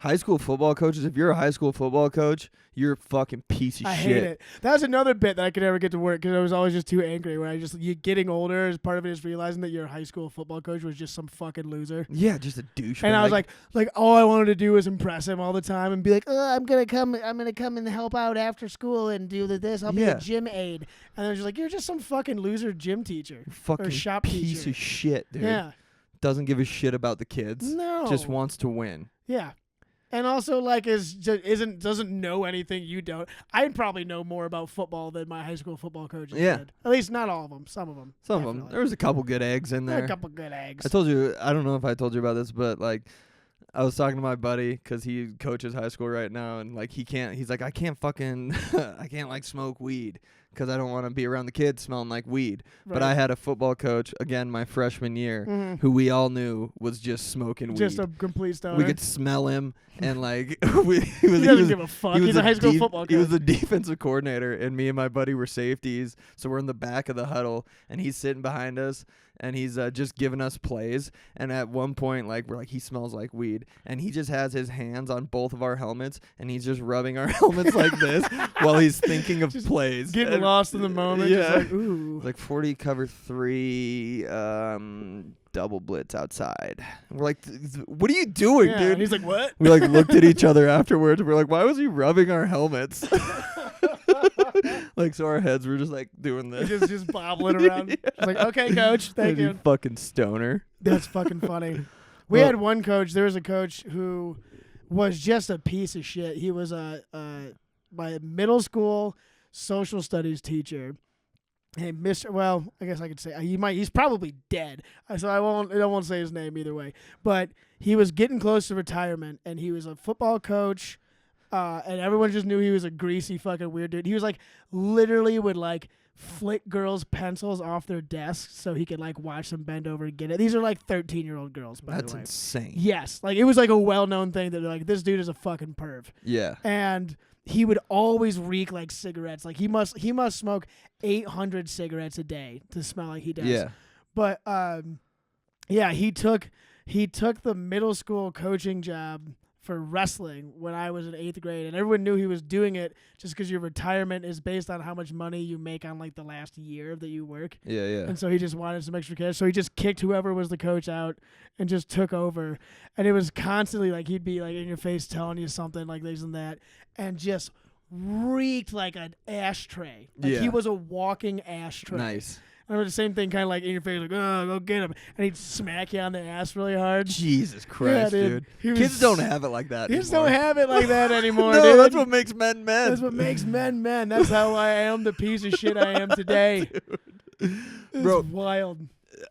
High school football coaches, if you're a high school football coach, you're a fucking piece of I shit. hate it. That was another bit that I could never get to work because I was always just too angry. Where you getting older, as part of it is realizing that your high school football coach was just some fucking loser. Yeah, just a douchebag. And I was like, all I wanted to do was impress him all the time and be like, I'm gonna come and help out after school and do this. I'll be a gym aide. And I was just like, you're just some fucking loser gym teacher fucking or shop piece teacher. of shit, dude. Yeah. Doesn't give a shit about the kids. No. Just wants to win. Yeah. And also, like, doesn't know anything you don't. I probably know more about football than my high school football coaches did. At least not all of them. Some of them. Some of them. There was a couple good eggs in there. A couple good eggs. I told you. I don't know if I told you about this, but like, I was talking to my buddy because he coaches high school right now, and like he can't. He's like, I can't fucking, I can't like smoke weed because I don't want to be around the kids smelling like weed. Right. But I had a football coach again my freshman year who we all knew was just smoking weed. Just a complete stoner. We could smell him, and like he doesn't give a fuck. He's a high school football coach. He was the defensive coordinator, and me and my buddy were safeties. So we're in the back of the huddle, and he's sitting behind us, and he's just giving us plays. And at one point, like we're like, he smells like weed, and he just has his hands on both of our helmets, and he's just rubbing our helmets like this while he's thinking of plays. Getting lost in the moment. Yeah. Just like, ooh. Like 40 cover 3, double blitz outside. And we're like, what are you doing, Yeah, dude? and he's like, what? We like looked at each other afterwards. We're like, why was he rubbing our helmets? Like, so our heads were just like doing this. just bobbling around. Yeah. Just like, okay, coach, thank You you. fucking stoner. That's fucking funny. We Well- had one coach. There was a coach who was just a piece of shit. He was my middle school social studies teacher. And Mr. Well, I guess I could say he's probably dead. So I won't say his name either way. But he was getting close to retirement, and he was a football coach. And everyone just knew he was a greasy fucking weird dude. He was like literally would like flick girls' pencils off their desks so he could like watch them bend over and get it. These are like 13-year-old girls, by That's the way. insane. Yes, like it was like a well-known thing that like this dude is a fucking perv. Yeah. And he would always reek like cigarettes. Like he must smoke 800 cigarettes a day to smell like he does. Yeah. But yeah, he took the middle school coaching job for wrestling when I was in 8th grade, and everyone knew he was doing it just because your retirement is based on how much money you make on like the last year that you work. Yeah, yeah. And so he just wanted some extra cash. So he just kicked whoever was the coach out and just took over. And it was constantly like he'd be like in your face telling you something like this and that, and just reeked like an ashtray. Like he Yeah. was a walking ashtray. Nice. I remember the same thing, kind of like in your face, like, oh, go get him. And he'd smack you on the ass really hard. Jesus Christ, dude. He was- Kids don't have it like that Kids anymore. don't have it like that anymore, No, dude. that's what makes men men. That's what makes men men. That's how I am the piece of shit I am today. It's Bro. wild.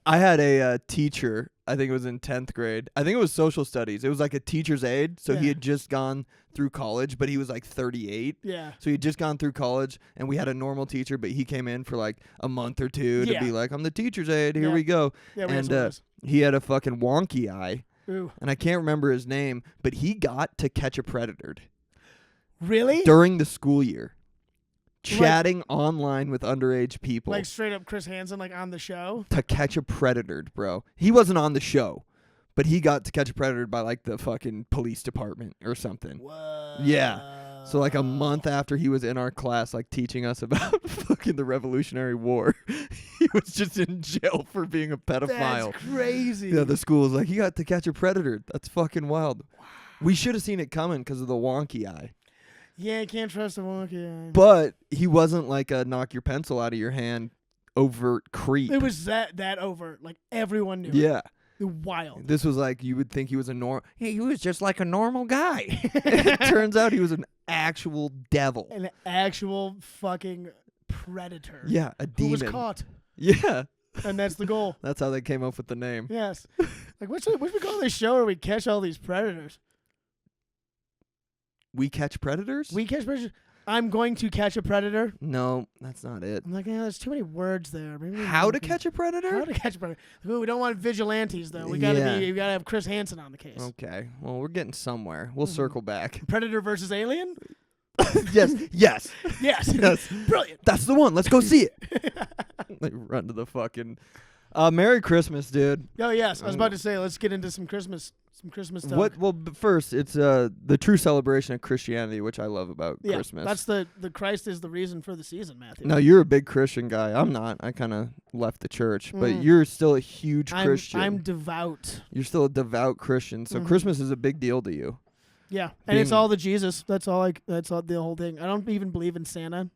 I had a teacher, I think it was in 10th grade. I think it was social studies. It was like a teacher's aide. So he Yeah. had just gone through college, but he was like 38. Yeah. So he had just gone through college, and we had a normal teacher, but he came in for like a month or two to Yeah. be like, I'm the teacher's aide. Here Yeah. we go. Yeah, we had And some of those. he had a fucking wonky eye, Ooh. and I can't remember his name, but he got to catch a predator Really? during the school year, chatting online with underage people. Like straight up Chris Hansen, like on the show? To catch a predator, bro. He wasn't on the show, but he got to catch a predator by like the fucking police department or something. Whoa. Yeah. So like a month after he was in our class, like teaching us about fucking the Revolutionary War, he was just in jail for being a pedophile. That's crazy. Yeah, the school was like, he got to catch a predator. That's fucking wild. Wow. We should have seen it coming because of the wonky eye. Yeah, you can't trust a wonky eye. But he wasn't like a knock your pencil out of your hand overt creep. It was that overt. Like everyone knew. Yeah. Wild. This was like, you would think he was a he was just like a normal guy. It turns out he was an actual devil. An actual fucking predator. Yeah, a Who demon. was caught. Yeah. And that's the goal. That's how they came up with the name. Yes. Like what should we call this show where we catch all these predators? We catch predators? We catch predators. I'm going to catch a predator. No, that's not it. I'm like, yeah, there's too many words there. Maybe we How to can- catch a predator? How to catch a predator. Ooh, we don't want vigilantes though. We Yeah. gotta have Chris Hansen on the case. Okay. Well, we're getting somewhere. We'll circle back. Predator versus Alien? Yes. Yes. Yes. Yes. Brilliant. That's the one. Let's go see it. They run to the fucking Merry Christmas, dude. Oh yes, I was about to say let's get into some Christmas talk. What? Well, first, it's the true celebration of Christianity, which I love about Yeah, Christmas. that's the Christ is the reason for the season, Matthew. No, you're a big Christian guy. I'm not. I kind of left the church, but you're still a huge Christian. I'm devout. You're still a devout Christian, so Christmas is a big deal to you. Yeah, and it's all the Jesus. That's all. That's all the whole thing. I don't even believe in Santa.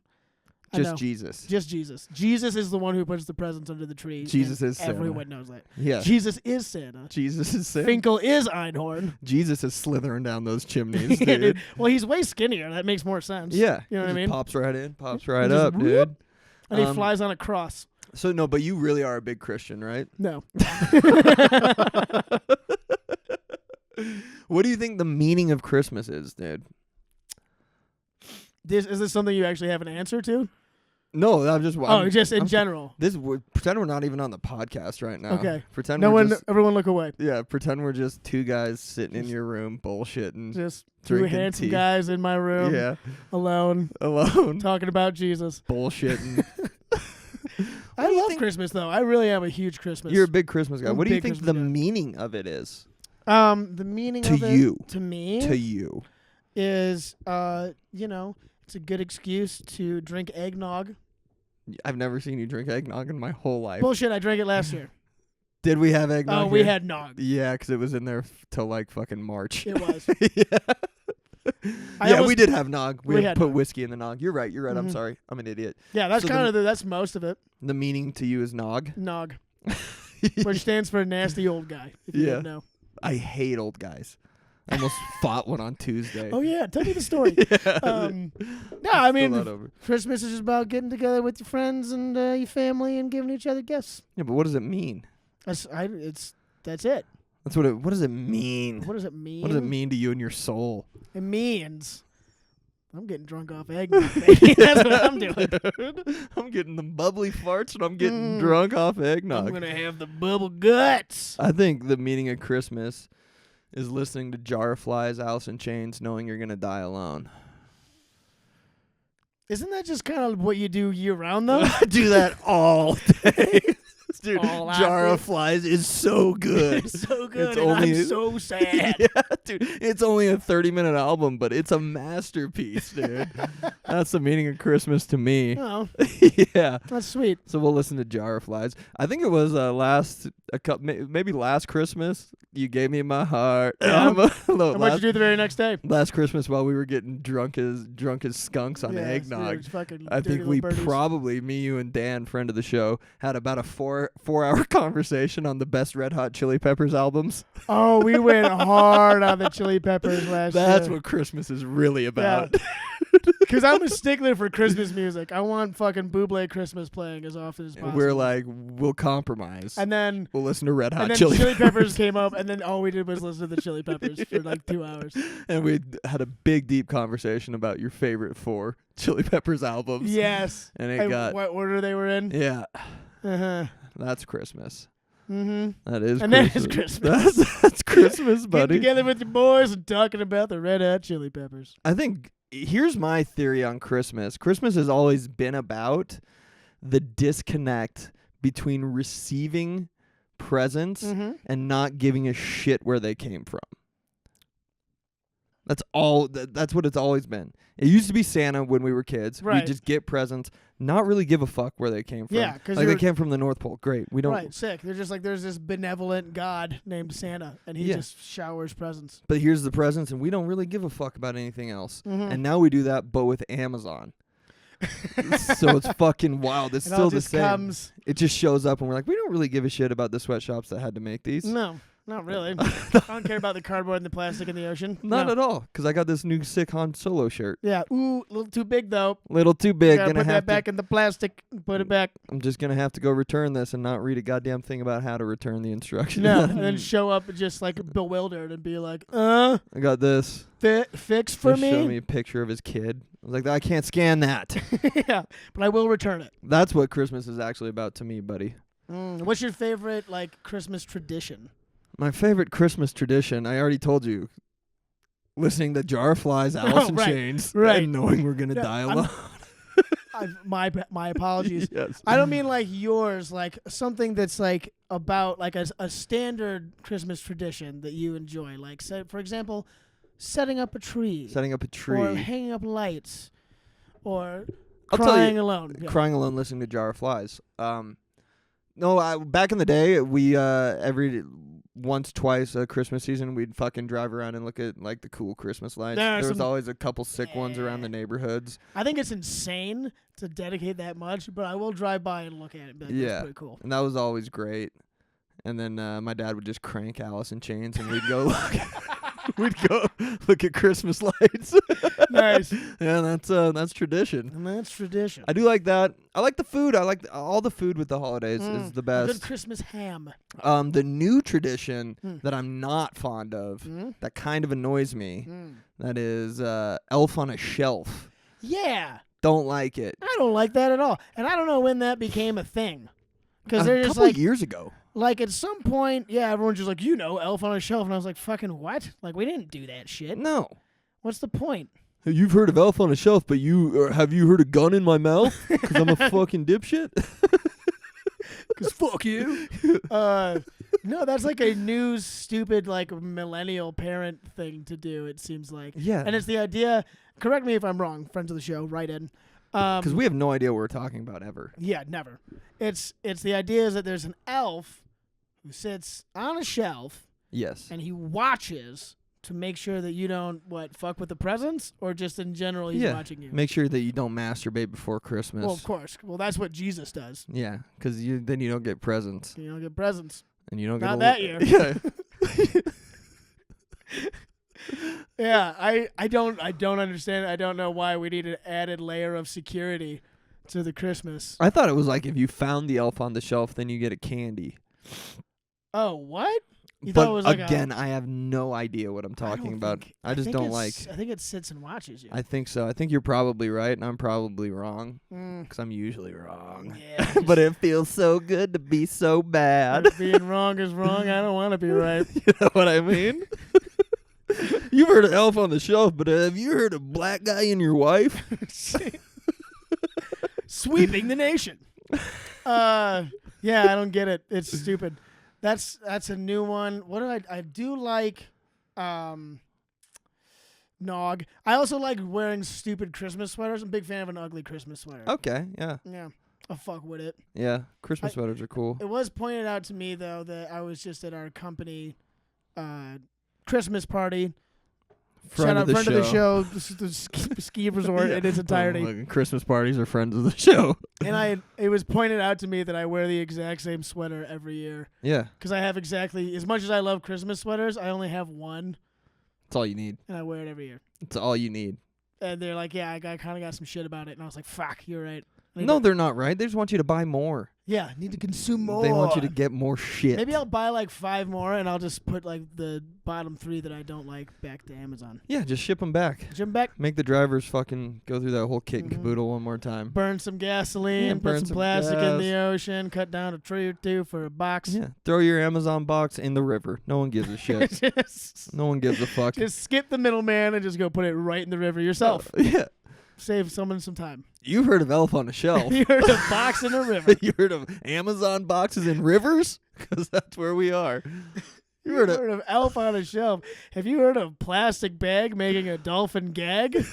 Just Jesus. Just Jesus. Jesus is the one who puts the presents under the tree. Jesus is Santa. Everyone knows that. Yeah. Jesus is Santa. Jesus is Santa. Finkel is Einhorn. Jesus is slithering down those chimneys, Yeah, dude. dude. Well, he's way skinnier. That makes more sense. Yeah. You know what I He mean? Pops right in, pops right just up, whoop. dude. And he flies on a cross. So no, but you really are a big Christian, right? No. What do you think the meaning of Christmas is, dude? Is this something you actually have an answer to? No, I'm just. Just in general. Pretend we're not even on the podcast right now. Okay. Pretend No we're one. just, Everyone, look away. yeah. Pretend we're just two guys sitting in your room bullshitting. Just two Drinking handsome tea. guys in my room, Yeah, alone, alone talking about Jesus. bullshitting. I love Christmas, though. I really am a huge Christmas. You're a big Christmas guy. I'm a What do you big think Christmas the guy. meaning of it is The meaning to of it you? to me To you, is it's a good excuse to drink eggnog. I've never seen you drink eggnog in my whole life. Bullshit, I drank it last year. Did we have eggnog? Oh, we here? had nog. Yeah, because it was in there till like fucking March. It was. Yeah, we did have nog. We We had put nog. whiskey in the nog. You're right. I'm Mhm. sorry. I'm an idiot. Yeah, that's So kind of that's most of it. The meaning to you is nog. Nog, which stands for nasty old guy. If you Yeah. didn't know. I hate old guys. I almost fought one on Tuesday. Oh yeah, tell me the story. Yeah. No, I mean Still not over. Christmas is just about getting together with your friends and your family and giving each other gifts. Yeah, but what does it mean? That's it. That's what it. What does it mean? What does it mean? What does it mean to you and your soul? It means I'm getting drunk off eggnog, baby. That's what I'm doing. I'm getting the bubbly farts and I'm getting Mm. drunk off I'm eggnog. gonna have the bubble guts. I think the meaning of Christmas is listening to Jar of Flies, Alice in Chains, knowing you're gonna die alone. Isn't that just kind of what you do year round, though? I do that all day. Dude, All I Jar do. of Flies is so good. It's so good, It's and only- I'm so sad. Yeah, dude. It's only a 30-minute album, but it's a masterpiece, dude. That's the meaning of Christmas to me. Oh, Yeah. that's sweet. So we'll listen to Jar of Flies. I think it was maybe last Christmas. You gave me my heart. Yeah. No, And what'd last, you do the very next day? last Christmas while we were getting drunk as skunks on Yeah, eggnog. it's fucking I dirty think we little birdies. probably, me, you, and Dan, friend of the show, had about a four-hour conversation on the best Red Hot Chili Peppers albums. Oh, we went hard on the Chili Peppers last That's year. what Christmas is really about. Because I'm a stickler for Christmas music. I want fucking Bublé Christmas playing as often as possible. We're like, we'll compromise. and then We'll listen to Red Hot and then Chili Chili Peppers came up, and then all we did was listen to the Chili Peppers for like 2 hours. And we had a big, deep conversation about your favorite 4 Chili Peppers albums. Yes. And it And got, what order they were in? yeah, Uh-huh. that's Christmas. Mm-hmm. That is And that Christmas. is Christmas. That's Christmas, Getting buddy. together with your boys and talking about the Red Hot Chili Peppers. I think here's my theory on Christmas. Christmas has always been about the disconnect between receiving presents Mm-hmm. and not giving a shit where they came from. That's all. That's what it's always been. It used to be Santa when we were kids. Right. We just get presents, not really give a fuck where they came from. Yeah, 'cause like they you're- came from the North Pole. Great. We don't. Right, sick. They're just like, there's this benevolent God named Santa, and he Yeah. just showers presents. But here's the presents, and we don't really give a fuck about anything else. Mhm. And now we do that, but with Amazon. So it's fucking wild. It's It still all the just same. comes. It just shows up, and we're like, we don't really give a shit about the sweatshops that had to make these. No, not really. I don't care about the cardboard and the plastic in the ocean. Not No. at all, because I got this new sick Han Solo shirt. Yeah. Ooh, a little too big though. Little too big. Gotta Gonna put have that back in the plastic. Put it back. I'm just gonna have to go return this and not read a goddamn thing about how to return the instructions. No, and then show up just like bewildered and be like, I got this. fix for Just show me? me a picture of his kid. I was like, I can't scan that. Yeah, but I will return it. That's what Christmas is actually about to me, buddy. What's your favorite like Christmas tradition? My favorite Christmas tradition, I already told you. Listening to Jar of Flies, Alice in right, Chains, right. and knowing we're gonna Yeah, die I'm- alone. my apologies. Yes. I don't mean like yours, like something that's like about like a standard Christmas tradition that you enjoy. Like, say, for example, setting up a tree, Setting up a tree. or hanging up lights, or I'll tell you, crying alone. Yeah. Crying alone, listening to Jar of Flies. No, back in the day, we once, twice a Christmas season, we'd fucking drive around and look at like the cool Christmas lights. There are There was some- always a couple sick ones around the neighborhoods. I think it's insane to dedicate that much, but I will drive by and look at it. And be like, Yeah. That's pretty cool. And that was always great. And then my dad would just crank Alice in Chains, and we'd go look at Christmas lights. Nice. Yeah, that's tradition. And that's tradition. I do like that. I like the food. I like all the food with the holidays is the A good best. Christmas ham. The new tradition Mm. that I'm not fond of, Mm. that kind of annoys me, Mm. that is Elf on a Shelf. Yeah. Don't like it. I don't like that at all. And I don't know when that became a thing. Because they're A just couple like, years ago. like at some point, yeah, everyone's just like, Elf on a Shelf. And I was like, fucking what? Like, we didn't do that shit. No. What's the point? You've heard of Elf on a Shelf, but have you heard of Gun in My Mouth? Because I'm a fucking dipshit. Because fuck you. No, that's like a new, stupid, like millennial parent thing to do, it seems like. Yeah. And it's the idea, correct me if I'm wrong, friends of the show, write in. Because we have no idea what we're talking about ever. Yeah, never. It's the idea is that there's an elf who sits on a shelf Yes. and he watches to make sure that you don't fuck with the presents, or just in general he's Yeah. watching you. Make sure that you don't masturbate before Christmas. Well, of course. Well, that's what Jesus does. Yeah, because then you don't get presents. You don't get presents. And you don't Not get that year. Yeah. Yeah, I don't understand. I don't know why we need an added layer of security to the Christmas. I thought it was like if you found the elf on the shelf, then you get a candy. Oh, what? You But thought it was like again, I have no idea what I'm talking about. I just don't like. I think it sits and watches you. I think so. I think you're probably right, and I'm probably wrong, Mm, because I'm usually wrong. yeah, But it feels so good to be so bad. if being wrong is wrong, I don't want to be right. You know what I mean? You've heard of Elf on the Shelf, but have you heard of Black Guy and Your Wife? Sweeping the nation. Yeah, I don't get it. It's stupid. That's a new one. What do I do like Nog. I also like wearing stupid Christmas sweaters. I'm a big fan of an ugly Christmas sweater. Okay, yeah. Yeah. I'll fuck with it. Yeah, Christmas sweaters are cool. It was pointed out to me though that I was just at our company Christmas party. Shout out friend of the show, the ski resort in its entirety. Oh, Christmas parties are friends of the show. And it was pointed out to me that I wear the exact same sweater every year. Yeah, Because I have exactly, as much as I love Christmas sweaters, I only have one, that's all you need. and I wear it every year. It's all you need. And they're like, yeah, I kind of got some shit about it. And I was like, fuck, you're right. I need No, to- they're not right. They just want you to buy more. yeah, need to consume more. They want you to get more shit. Maybe I'll buy like 5 more, and I'll just put like the bottom 3 that I don't like back to Amazon. Yeah, just ship them back. Jim Beck, Make the drivers fucking go through that whole kit and Mhm. caboodle one more time. burn some gasoline, Yeah, put burn some some plastic in gas. the ocean, cut down a tree or 2 for a box. Yeah, throw your Amazon box in the river. No one gives a shit. just, No one gives a fuck. just skip the middleman and just go put it right in the river yourself. Yeah. Save someone some time. You've heard of Elf on a Shelf. You heard a box in a river. You heard of Amazon boxes in rivers? Because that's where we are. You heard of of Elf on a Shelf. Have you heard of plastic bag making a dolphin gag?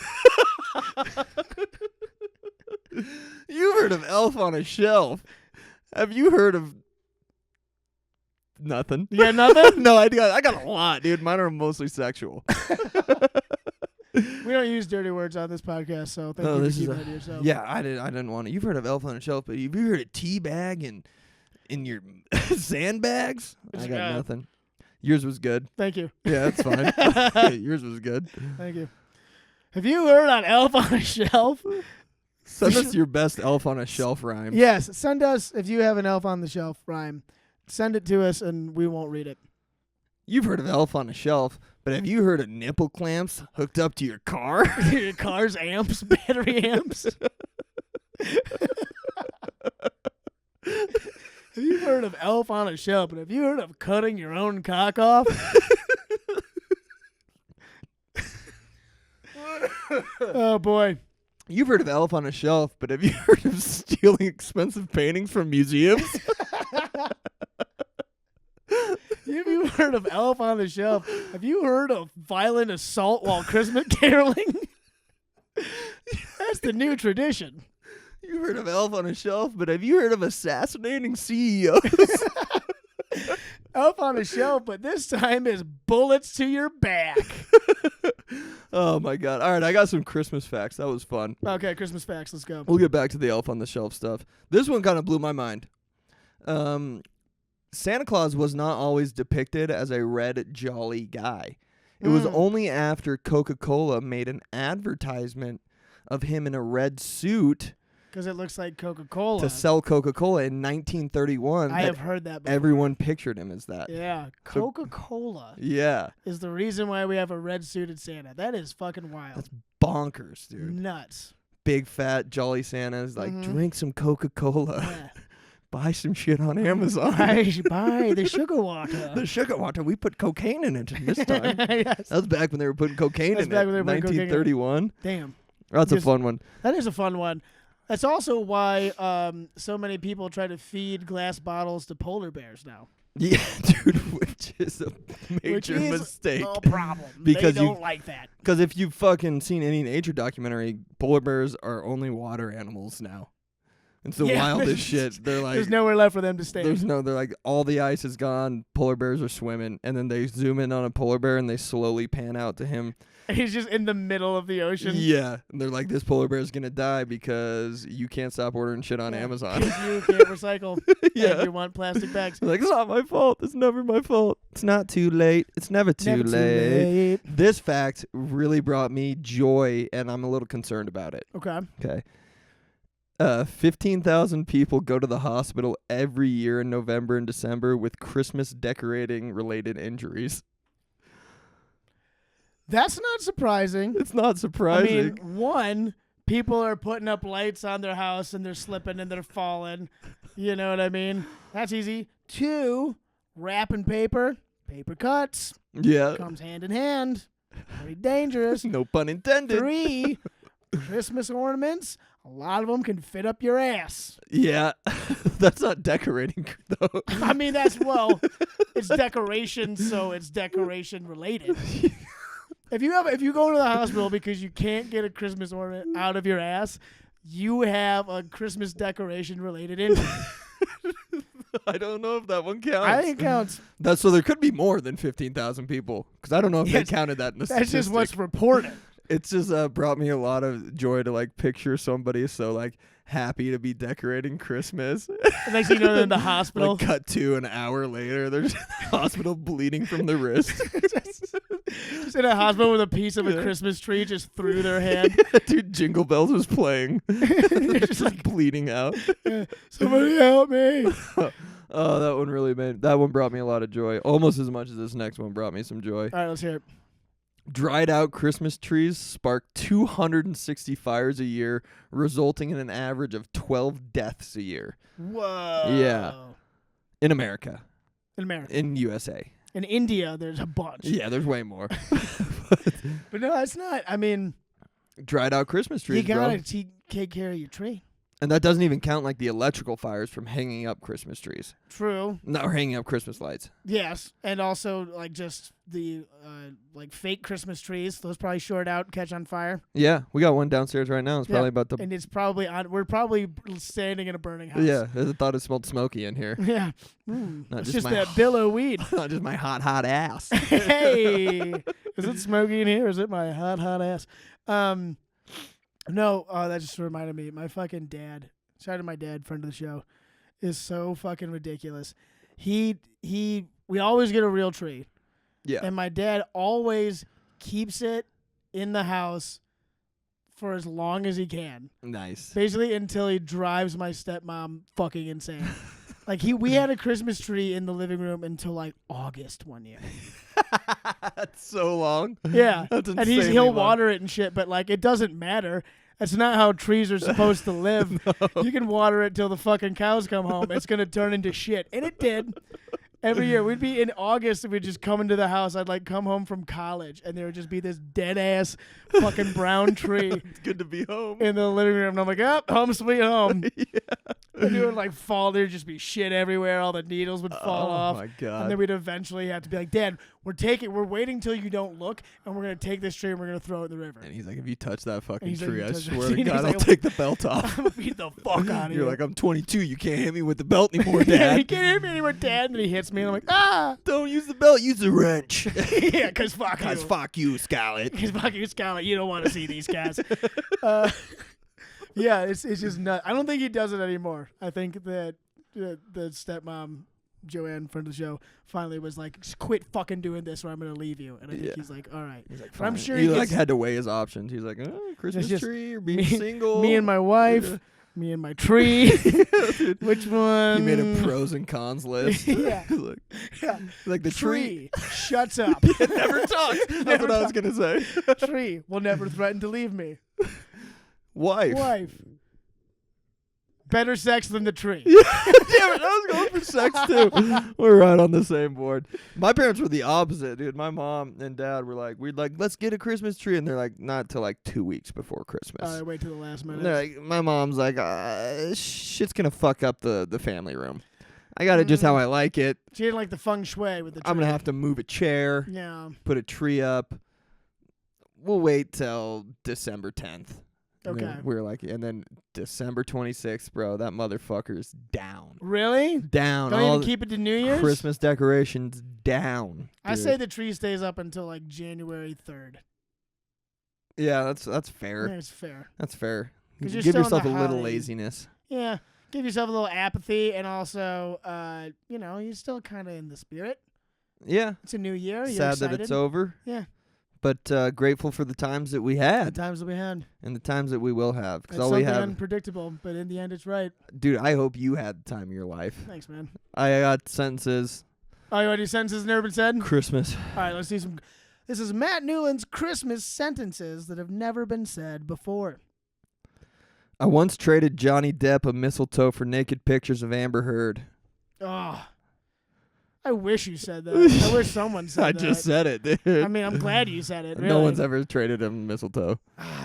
You heard of Elf on a Shelf. Have you heard of nothing? You got nothing? No, I got a lot, dude. Mine are mostly sexual. We don't use dirty words on this podcast, so thank No, you for this is keeping a- that to yourself. Yeah, I didn't want to. You've heard of Elf on a Shelf, but have you heard of teabag and in your sandbags? I got Yeah. nothing. Yours was good. Thank you. Yeah, that's fine. Yours was good. Thank you. Have you heard on Elf on a Shelf? Send us your best Elf on a Shelf rhyme. Yes, send us if you have an Elf on the Shelf rhyme. Send it to us and we won't read it. You've heard of Elf on a Shelf, but have you heard of nipple clamps hooked up to your car? Your car's amps, battery amps. Have you heard of Elf on a Shelf? But have you heard of cutting your own cock off? Oh boy. You've heard of Elf on a Shelf, but have you heard of stealing expensive paintings from museums? Have you heard of Elf on the Shelf? Have you heard of violent assault while Christmas caroling? That's the new tradition. You heard of Elf on a Shelf, but have you heard of assassinating CEOs? Elf on a Shelf, but this time is bullets to your back. Oh my God. All right, I got some Christmas facts. That was fun. Okay, Christmas facts. Let's go. We'll get back to the Elf on the Shelf stuff. This one kind of blew my mind. Santa Claus was not always depicted as a red, jolly guy. It was only after Coca-Cola made an advertisement of him in a red suit Because it looks like Coca-Cola. to sell Coca-Cola in 1931 I that have heard that before. everyone pictured him as that. Yeah, So- Coca-Cola Yeah. is the reason why we have a red-suited Santa. That is fucking wild. That's bonkers, dude. Nuts. Big, fat, jolly Santa's like, Mhm. drink some Coca-Cola. Yeah. Buy some shit on Amazon. Buy the sugar water. The sugar water, we put cocaine in it this time. Yes. That was back when they were putting cocaine That's in back it. when they were putting cocaine in it. 1931. Damn. That's a Just- fun one. That is a fun one. That's also why so many people try to feed glass bottles to polar bears now. Yeah, dude, which is a Which major is mistake. a problem. Because they you- don't like that. Because if you've fucking seen any nature documentary, polar bears are only water animals now. It's the Yeah, wildest there's- shit. They're like, There's nowhere left for them to stay. they're like, all the ice is gone, polar bears are swimming, and then they zoom in on a polar bear and they slowly pan out to him. He's just in the middle of the ocean. Yeah, and they're like, this polar bear is gonna die because you can't stop ordering shit on Yeah, Amazon. 'cause you can't recycle. Yeah. And you want plastic bags. They're like, it's not my fault. It's never my fault. It's not too late. It's never too Never late. This fact really brought me joy, and I'm a little concerned about it. Okay. Okay. 15,000 people go to the hospital every year in November and December with Christmas decorating related injuries. That's not surprising. It's not surprising. I mean, one, people are putting up lights on their house and they're slipping and they're falling. You know what I mean? That's easy. Two, wrapping paper cuts. yeah. Comes hand in hand. Very dangerous. No pun intended. Three, Christmas ornaments. A lot of them can fit up your ass. Yeah. That's not decorating, though. I mean, it's decoration, so it's decoration related. If you go to the hospital because you can't get a Christmas ornament out of your ass, you have a Christmas decoration related injury. I don't know if that one counts. I think it counts. That's so there could be more than 15,000 people because I don't know if Yes, they counted that in the That's just what's statistic. reported. It's just brought me a lot of joy to like picture somebody so like happy to be decorating Christmas. Next thing you know, they're in the hospital. Like cut to an hour later, they're just in the hospital bleeding from the wrist. Just in a hospital with a piece of a Yeah. Christmas tree just through their head. Dude, Jingle Bells was playing. They're just like bleeding out. Somebody help me. Oh, that one brought me a lot of joy. Almost as much as this next one brought me some joy. All right, let's hear it. Dried out Christmas trees spark 260 fires a year, resulting in an average of 12 deaths a year Whoa. Yeah. in America, In America. in USA. In India, there's a bunch. Yeah, there's way more. But no, it's not. I mean, Dried out Christmas trees, you gotta bro. take care of your tree. And that doesn't even count like the electrical fires from hanging up Christmas trees. True. Or hanging up Christmas lights. Yes, and also like just the like fake Christmas trees. Those probably short out, catch on fire, Yeah, we got one downstairs right now. It's Yeah, probably about to. and it's probably on. We're probably standing in a burning house. Yeah, I thought it smelled smoky in here. Yeah. Not It's just just my- that billow weed. Not just my hot ass. Hey, is it smoky in here? Or is it my hot ass? No. That just reminded me. My fucking dad. Shout out to my dad, friend of the show, is so fucking ridiculous. We always get a real tree. Yeah. And my dad always keeps it in the house for as long as he can. Nice. Basically until he drives my stepmom fucking insane. Like we had a Christmas tree in the living room until like August one year. That's so long. Yeah. That's And insanely he'll long. water it and shit, but like it doesn't matter. That's not how trees are supposed to live. You can water it till the fucking cows come home. It's gonna turn into shit. And it did. Every year we'd be in August and we'd just come into the house. I'd like come home from college and there would just be this dead ass fucking brown tree It's good to be home. in the living room. And I'm like, oh, home sweet home. Yeah. And it would like fall. There'd just be shit everywhere. All the needles would fall off. Oh my And god. then we'd eventually have to be like, Dad, we're waiting till you don't look, and we're gonna take this tree and we're gonna throw it in the river. And he's like, if you touch that fucking he's like, tree, "You I touch that swear tree," to and God, he's I'll like, take the belt off. I'm gonna beat the fuck out of you. You're like, I'm 22. You can't hit me with the belt anymore, yeah, Dad. he can't hit me anymore, Dad. And then he hits me, and I'm like, ah, Don't use the belt. Use the wrench. yeah, cause fuck you. Guys, fuck you, Scarlett. Because fuck you, Scarlett. You don't want to see these guys. Yeah, it's just nuts. I don't think he does it anymore. I think that the stepmom, Joanne, friend of the show, finally was like, just quit fucking doing this or I'm going to leave you. And I think Yeah. he's like, all right. He's like, But I'm fine. sure he he like gets- had to weigh his options. He's like, Christmas just tree or being me- single. Me and my wife, Yeah. me and my tree. Dude, Which one? he made a pros and cons list. Yeah. like, Yeah. like the tree. shuts up. never talks. That's Never what I was gonna say. Tree will never threaten to leave me. Wife. Wife. Better sex than the tree. Damn it, I was going for sex too. We're right on the same board. My parents were the opposite, dude. My mom and dad were like, let's get a Christmas tree, and they're like, not till like 2 weeks before Christmas. I wait till the last minute. And they're like, my mom's like, shit's gonna fuck up the family room. I got it just how I like it. She didn't like the feng shui with the tree. I'm gonna have to move a chair, Yeah. put a tree up. We'll wait till December 10th. And then Okay. we were like, and then December 26th, bro, that motherfucker's down. Really? Down. Don't All even the keep it to New Year's? Christmas decorations down. I dude. say the tree stays up until like January 3rd. Yeah, that's fair. Yeah, it's fair. That's fair. 'Cause you're Give still in yourself a the little holiday- laziness. Yeah. Give yourself a little apathy and also, you're still kind of in the spirit. Yeah. It's a new year. You're Sad excited. that it's over. Yeah. But grateful for the times that we The had times that we had. and the times that we will have. It's Because all we something have, unpredictable, but in the end, it's right. dude. I hope you had the time of your life. Thanks, man. I got sentences. Oh, you want to do sentences never been said? Christmas. All right, let's do some. This is Matt Newland's Christmas sentences that have never been said before. I once traded Johnny Depp a mistletoe for naked pictures of Amber Heard. Oh, I wish you said that. I wish someone said I that. just said it, dude. I mean, I'm glad you said it. Really. No one's ever traded him mistletoe.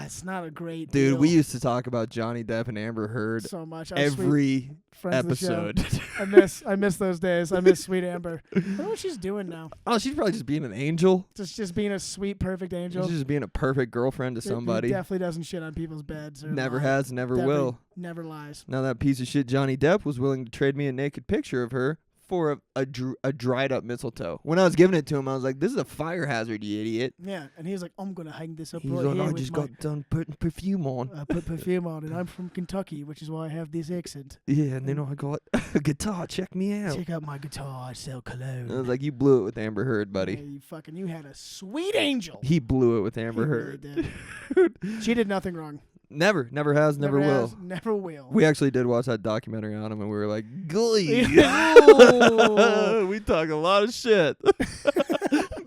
It's not a great Dude, deal we used to talk about Johnny Depp and Amber Heard so much. Our sweet every friends of the show. episode. I miss those days. I miss sweet Amber. I wonder what she's doing now. Oh, she's probably just being an angel. Just being a sweet, perfect angel. She's just being a perfect girlfriend to Who somebody. definitely doesn't shit on people's beds. Or Never lie. has, never Definitely will. Never lies. Now that piece of shit Johnny Depp was willing to trade me a naked picture of her for a dried up mistletoe. When I was giving it to him, I was like, "This is a fire hazard, you idiot." Yeah, and he's like, I'm gonna hang this up He's right like, here "I with just my- got done putting perfume on." I put perfume on, and I'm from Kentucky, which is why I have this accent. Yeah, and then I got a guitar. Check me out. Check out my guitar. I sell cologne. I was like, "You blew it with Amber Heard, buddy." Yeah, you had a sweet angel. He blew it with Amber He Heard. really did. She did nothing wrong. Never has, never will. has, never will. We actually did watch that documentary on him, and we were like, "Glee." Ew. We talk a lot of shit,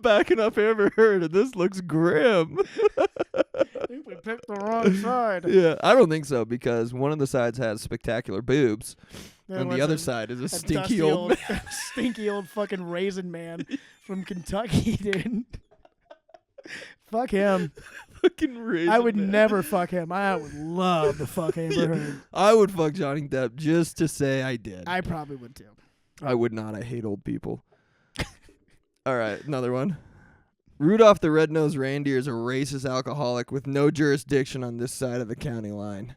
backing up Amber Heard, and this looks grim. I think we picked the wrong side. Yeah, I don't think so because one of the sides has spectacular boobs, There and was the other a- side is a a stinky dusty old. stinky old fucking raisin man from Kentucky, dude. Fuck him. Fucking raisin I would man. never fuck him. I would love to fuck Amber Heard. I would fuck Johnny Depp just to say I did. I probably would too. I would not. I hate old people. All right, another one. Rudolph the Red-Nosed Reindeer is a racist alcoholic with no jurisdiction on this side of the county line.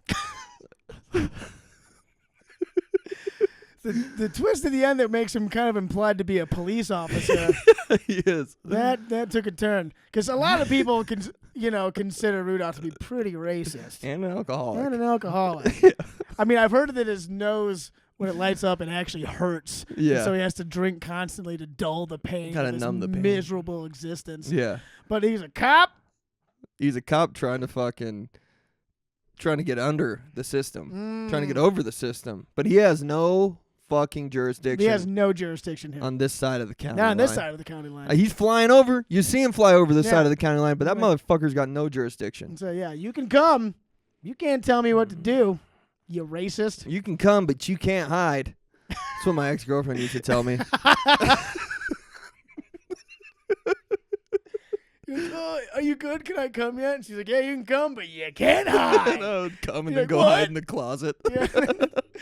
The twist at the end that makes him kind of implied to be a police officer. He is. that took a turn because a lot of people consider Rudolph to be pretty racist And an alcoholic. and an alcoholic. I mean, I've heard that his nose when it lights up it actually hurts. Yeah. And so he has to drink constantly to dull the pain Gotta of his numb the pain. miserable existence. Yeah. But he's a cop. He's a cop trying to get under the system. Trying to get Mm. over the system. But he has no fucking jurisdiction He has no jurisdiction here. on this side of the county Not on this line. side of the county line. He's flying over. You see him fly over this Yeah. side of the county line, but that Right. motherfucker's got no jurisdiction. So yeah, you can come. You can't tell me what to do. You racist. You can come, but you can't hide. That's what my ex-girlfriend used to tell me. He goes, "Oh, are you good? Can I come yet?" And she's like, "Yeah, you can come, but you can't hide." I would come and You're then go like, hide "What?" in the closet. Yeah.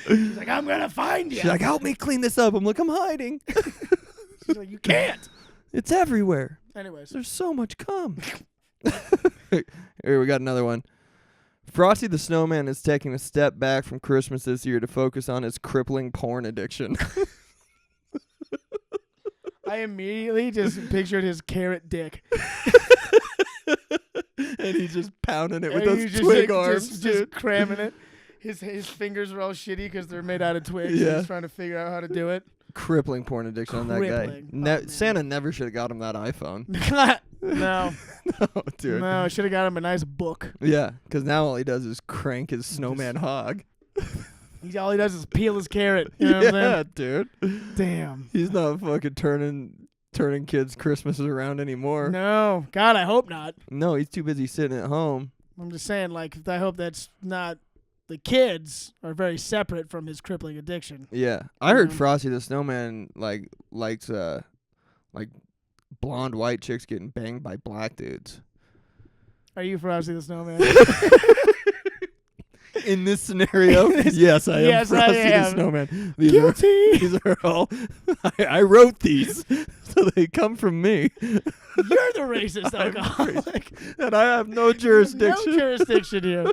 She's like, "I'm gonna find you." She's like, help me clean this up. I'm like, I'm hiding. She's like, "You can't." It's everywhere. Anyways, There's so much cum. Here, we got another one. Frosty the Snowman is taking a step back from Christmas this year to focus on his crippling porn addiction. I immediately just pictured his carrot dick. And he's just pounding it with And those he's just, twig like, arms, just dude. cramming it. His fingers are all shitty because they're made out of twigs. Yeah. He's trying to figure out how to do it. Crippling porn addiction on that guy. Crippling. Oh, man. Santa never should have got him that iPhone. No, No, dude. no, should have got him a nice book. Yeah, because now all he does is crank his snowman hog. All he does is peel his carrot. You know what I'm Yeah, dude. saying? Damn. He's not fucking turning kids' Christmases around anymore. No, God, I hope not. No, he's too busy sitting at home. I'm just saying, like, I hope that's not. The kids are very separate from his crippling addiction. Yeah, I heard Yeah. Frosty the Snowman likes blonde white chicks getting banged by black dudes. Are you Frosty the Snowman? In this scenario, yes, I am Yes, I Frosty the am. Snowman. Guilty. These are all. I wrote these, so they come from me, You're the racist I'm alcoholic. and I have no jurisdiction. No jurisdiction here.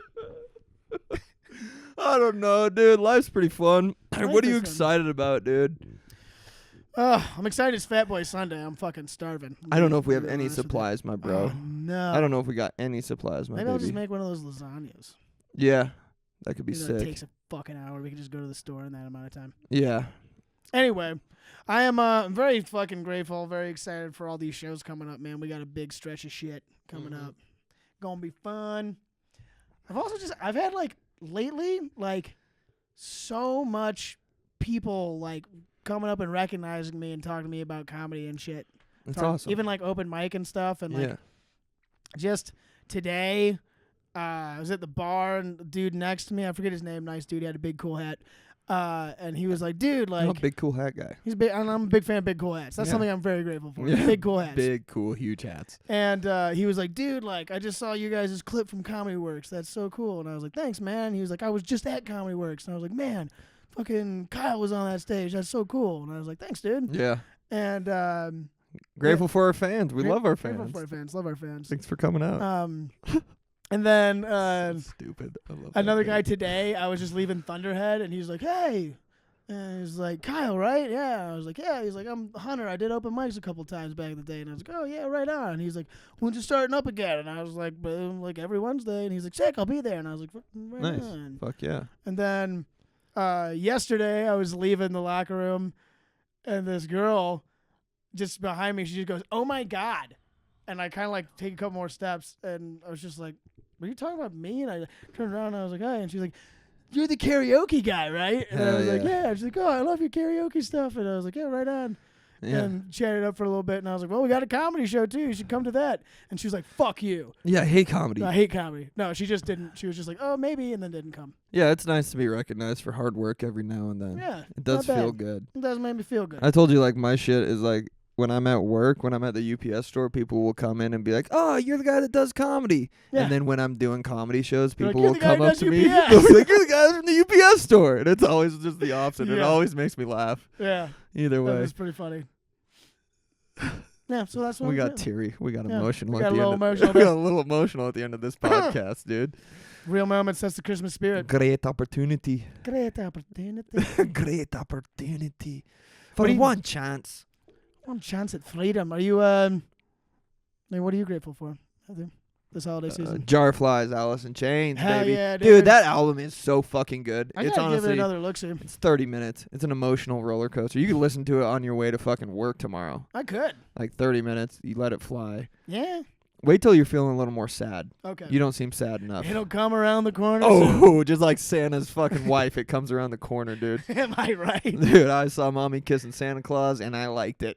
I don't know, dude. Life's pretty fun. Life What are you is fun. excited about, dude? I'm excited it's Fat Boy Sunday. I'm fucking starving. I don't know if we have To be any honest with you. supplies, my bro. Oh, no. I don't know if we got any supplies, my Maybe I'll just baby. make one of those lasagnas. Yeah, that could be It sick. takes a fucking hour. We can just go to the store in that amount of time. Yeah. Anyway, I am I'm very fucking grateful, very excited for all these shows coming up, man. We got a big stretch of shit coming Mhm. up. Gonna be fun. I've had like lately, like so much people like coming up and recognizing me and talking to me about comedy and shit. That's Talk- awesome. Even like open mic and stuff. And like yeah. just today, I was at the bar and the dude next to me, I forget his name, nice dude, he had a big cool hat. And he was like, dude, I'm a like big cool hat guy. he's big, and I'm a big fan of big cool hats. That's Yeah. something I'm very grateful for. Yeah. Big cool hats. Big cool huge hats. And he was like, dude, like I just saw you guys' clip from Comedy Works. That's so cool. And I was like, thanks, man. And he was like, I was just at Comedy Works. And I was like, man, fucking Kyle was on that stage. That's so cool. And I was like, thanks, dude. Yeah. And Grateful for our fans. We love our grateful fans. for our fans. Love our fans. Thanks for coming out. And then Stupid. I love another that guy today, I was just leaving Thunderhead, and he's like, hey. And he's like, Kyle, right? Yeah. I was like, yeah. He's like, I'm Hunter. I did open mics a couple times back in the day. And I was like, oh, yeah, right on. And he's like, when's it starting up again? And I was like, boom, like every Wednesday. And he's like, sick, I'll be there. And I was like, right Nice. on. Fuck yeah. And then yesterday, I was leaving the locker room, and this girl just behind me, she just goes, oh, my God. And I kind of like take a couple more steps, and I was just like, were you talking about me? And I turned around, and I was like, hi. And she's like, you're the karaoke guy, right? And I Hell was like, yeah. yeah. And she's like, oh, I love your karaoke stuff. And I was like, yeah, right on. Yeah. And chatted up for a little bit, and I was like, well, we got a comedy show, too. You should come to that. And she was like, fuck you. Yeah, I hate comedy. I hate comedy. No, she just didn't. She was just like, oh, maybe, and then didn't come. Yeah, it's nice to be recognized for hard work every now and then. Yeah. It does not feel bad. good. It does make me feel good. I told you, like, my shit is like, when I'm at work, when I'm at the UPS store, people will come in and be like, oh, you're the guy that does comedy. Yeah. And then when I'm doing comedy shows, You're like, people "You're will the guy come who up does to me. UPS." They'll be like, you're the guy from the UPS store. And it's always just the opposite. It Yeah. always makes me laugh. Yeah. Either That way. was pretty funny. Yeah, so that's what We I'm got doing. teary. We got Yeah, emotional we at got a the little end. emotional We there. got a little emotional at the end of this podcast, dude. Real moments, that's the Christmas spirit. Great opportunity. Great opportunity. Great opportunity. What For do you- one chance. One chance at freedom. Are you, what are you grateful for, Matthew, this holiday season? Jar Flies, Alice in Chains, Hell baby. yeah, dude, dude. that album is so fucking good. I It's gotta give it honestly, another look, see. it's 30 minutes. It's an emotional roller coaster. You could listen to it on your way to fucking work tomorrow. I could. Like 30 minutes, you let it fly. Yeah. Wait till you're feeling a little more sad. Okay. You don't seem sad enough. It'll come around the corner. Oh, just like Santa's fucking wife. It comes around the corner, dude. Am I right? Dude, I saw Mommy kissing Santa Claus, and I liked it.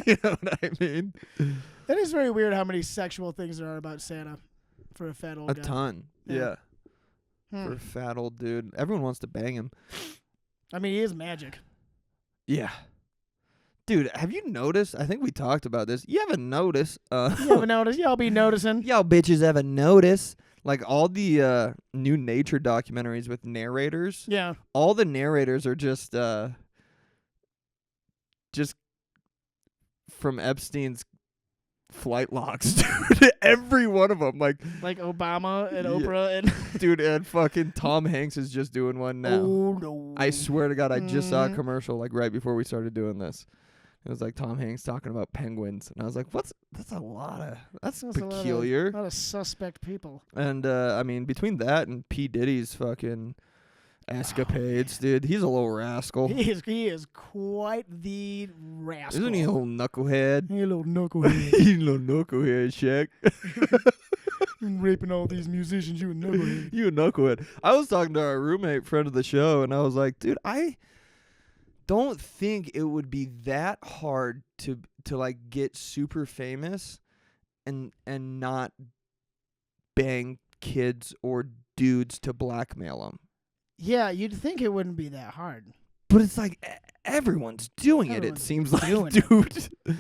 You know what I mean? It is very weird how many sexual things there are about Santa for a fat old A guy. ton. Yeah. Yeah. Hmm. For a fat old dude. Everyone wants to bang him. I mean, he is magic. Yeah. Dude, have you noticed? I think we talked about this. You ever notice? You ever notice? Y'all be noticing. Y'all bitches ever notice? Like all the new nature documentaries with narrators. Yeah. All the narrators are just from Epstein's flight logs, dude. Every one of them, like Obama and Yeah. Oprah and dude, and fucking Tom Hanks is just doing one now. Oh no. I swear to God, I just saw a Mm. commercial like right before we started doing this. It was like Tom Hanks talking about penguins, and I was like, that's a lot of That's peculiar. A lot of suspect people. And I mean, between that and P Diddy's fucking escapades, dude, he's a little rascal. He is quite the rascal. Isn't he a little knucklehead? He a little knucklehead. He's a little knucklehead, Shaq. Raping all these musicians, you a knucklehead. You a knucklehead. I was talking to our roommate, friend of the show, and I was like, dude, I don't think it would be that hard to like get super famous and not bang kids or dudes to blackmail them. Yeah, you'd think it wouldn't be that hard. But it's like everyone's doing it. It Everyone's seems like, doing it. dude.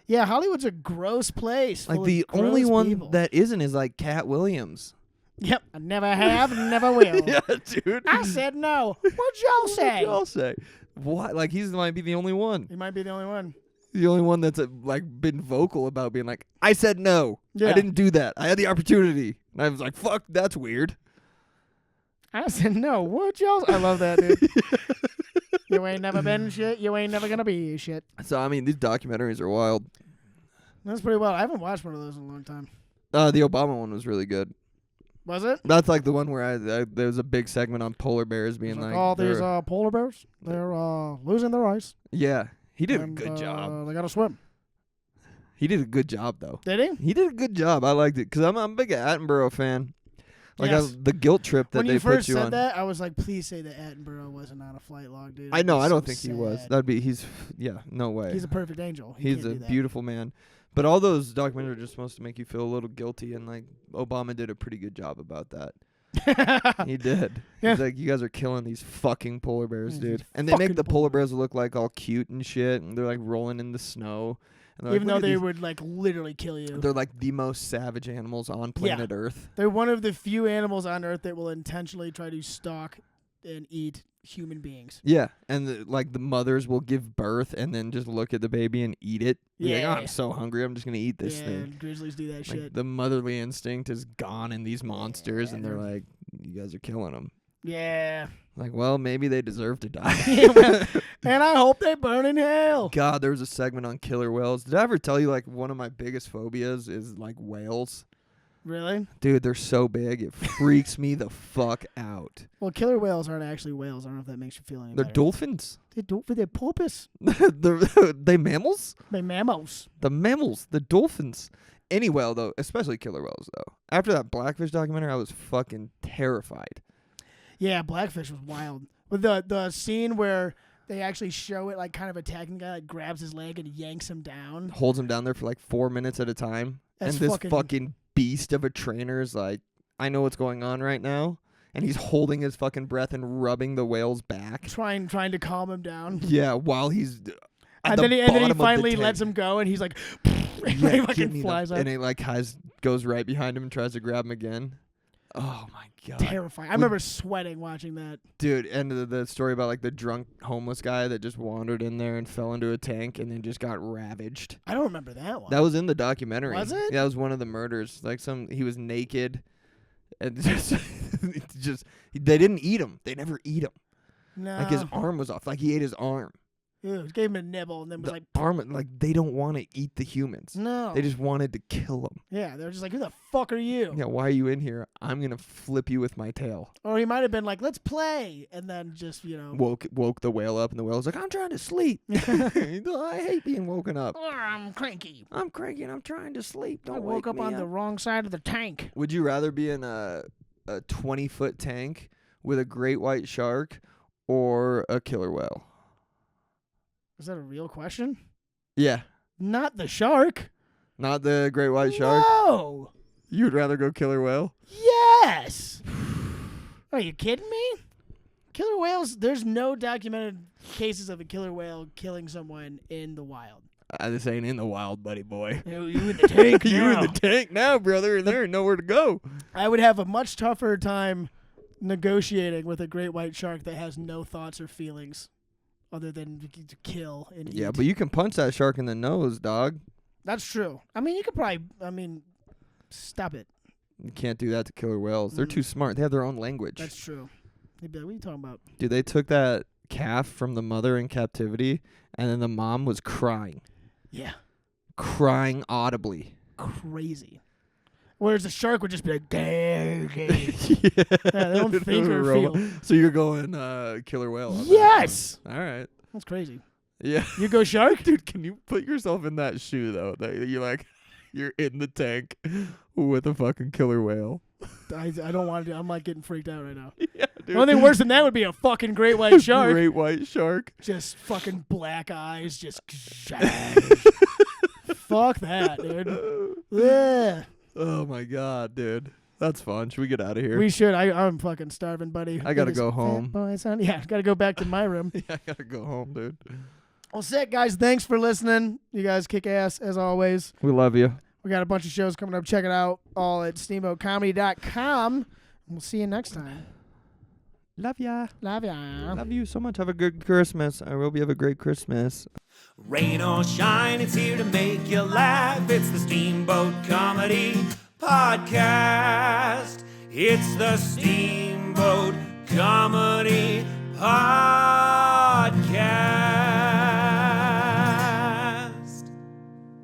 Yeah, Hollywood's a gross place. Like full the of only gross one people. that isn't is like Cat Williams. Yep, I never have, never will. Yeah, dude. I said no. What'd y'all say? What'd y'all say? What? Like he might be the only one. He might be the only one. The only one that's like been vocal about being like, I said no. I Yeah. didn't do that. I had the opportunity. And I was like, fuck, that's weird. I said no. What'd y'all? I love that, dude. You ain't never been shit. You ain't never gonna be shit. So I mean, these documentaries are wild. That's pretty well. I haven't watched one of those in a long time. The Obama one was really good. Was it? That's like the one where I there was a big segment on polar bears being like, all these they're- polar bears, they're losing their ice. yeah, he did a and, good job. They gotta swim. He did a good job though. Did he? He did a good job. I liked it because I'm a big Attenborough fan. Like Yes. the guilt trip that When they you first put you said on. that, I was like, please say that Attenborough wasn't on a flight log, dude. I know. I I'd be don't so think he was. sad. That'd be no way. He's a perfect angel. He He's can't a do that. beautiful man. But all those documentaries are just supposed to make you feel a little guilty, and like Obama did a pretty good job about that. He did. Yeah. He's like, you guys are killing these fucking polar bears, These dude. And they make fucking the polar polar bears look like all cute and shit, and they're like rolling in the snow. And they're Even like, though "Look at they these-" would like literally kill you. they're like the most savage animals on planet Earth. They're one of the few animals on Earth that will intentionally try to stalk and eat human beings. Yeah, and the mothers will give birth and then just look at the baby and eat it. Be like, "Oh, Yeah. I'm so hungry. I'm just gonna eat this yeah, thing." grizzlies do that Like shit. the motherly instinct is gone in these monsters, Yeah, and they're they're- like, "You guys are killing them." Yeah. Like, well, maybe they deserve to die. And I hope they burn in hell. God, there was a segment on killer whales. Did I ever tell you like one of my biggest phobias is like whales? Really? Dude, they're so big it freaks me the fuck out. Well, killer whales aren't actually whales. I don't know if that makes you feel any They're better. dolphins. They're porpoise. They mammals? They're mammals. The mammals, the dolphins. Any whale though, especially killer whales though. After that Blackfish documentary, I was fucking terrified. Yeah, Blackfish was wild. With the scene where they actually show it like kind of attacking the guy, like grabs his leg and yanks him down. Holds him down there for like 4 minutes at a time. That's and this fucking- fucking beast of a trainer is like, I know what's going on right now. And he's holding his fucking breath and rubbing the whale's back. Trying to calm him down. Yeah, while he's at And the then he bottom of the finally lets tank. him go, and he's like, and Yeah, he give fucking me the- flies up. and it like goes right behind him and tries to grab him again. Oh my god, Terrifying. I remember sweating watching that. dude! And the story about like the drunk homeless guy that just wandered in there and fell into a tank and then just got ravaged. I don't remember that one. That was in the documentary. Was it? Yeah, that was one of the murders. Like he was naked, and just they didn't eat him. They never eat him. no. Like his arm was off. Like he ate his arm. Ew, gave him a nibble and then was The like, arm. Like they don't want to eat the humans. no. They just wanted to kill him. yeah, they were just like, who the fuck are you? Yeah, why are you in here? I'm gonna flip you with my tail. Or he might have been like, let's play, and then just, Woke the whale up, and the whale's like, I'm trying to sleep. I hate being woken up. "Oh, I'm cranky. I'm cranky and I'm trying to sleep. Don't I woke wake up me on the wrong side of the tank. Would you rather be in a 20-foot tank with a great white shark or a killer whale? Is that a real question? Yeah. Not the shark. Not the great white shark? No. You would rather go killer whale? Yes. Are you kidding me? Killer whales. There's no documented cases of a killer whale killing someone in the wild. This ain't in the wild, buddy boy. You in the tank You in now. the tank now, brother, and there ain't nowhere to go. I would have a much tougher time negotiating with a great white shark that has no thoughts or feelings other than to kill and eat. Yeah, but you can punch that shark in the nose, dog. That's true. I mean, you could probably. I mean, stop it. You can't do that to killer whales. They're too smart. They have their own language. That's true. They'd be like, what are you talking about? Dude, they took that calf from the mother in captivity, and then the mom was crying. Yeah. Crying audibly. Crazy. Whereas the shark would just be like, dang. Yeah, they don't think or feel. So you're going killer whale. On Yes. that. All right. That's crazy. Yeah. You go shark? Dude, can you put yourself in that shoe, though? That you're like, you're in the tank with a fucking killer whale. I don't want to do. I'm like getting freaked out right now. Yeah, dude. The only thing worse than that would be a fucking great white shark. Great white shark. Just fucking black eyes. Just. Fuck that, dude. Ugh. Oh my god, dude. That's fun. Should we get out of here? We should. I'm fucking starving, buddy. I gotta It is go fat home. boy son. Yeah, gotta go back to my room. Yeah, I gotta go home, dude. Well, sick, guys. Thanks for listening. You guys kick ass, as always. We love you. We got a bunch of shows coming up. Check it out all at steamboatcomedy.com. We'll see you next time. Love ya. Love ya. Love you so much. Have a good Christmas. I hope you have a great Christmas. Rain or shine, it's here to make you laugh. It's the Steamboat Comedy Podcast. It's the Steamboat Comedy Podcast.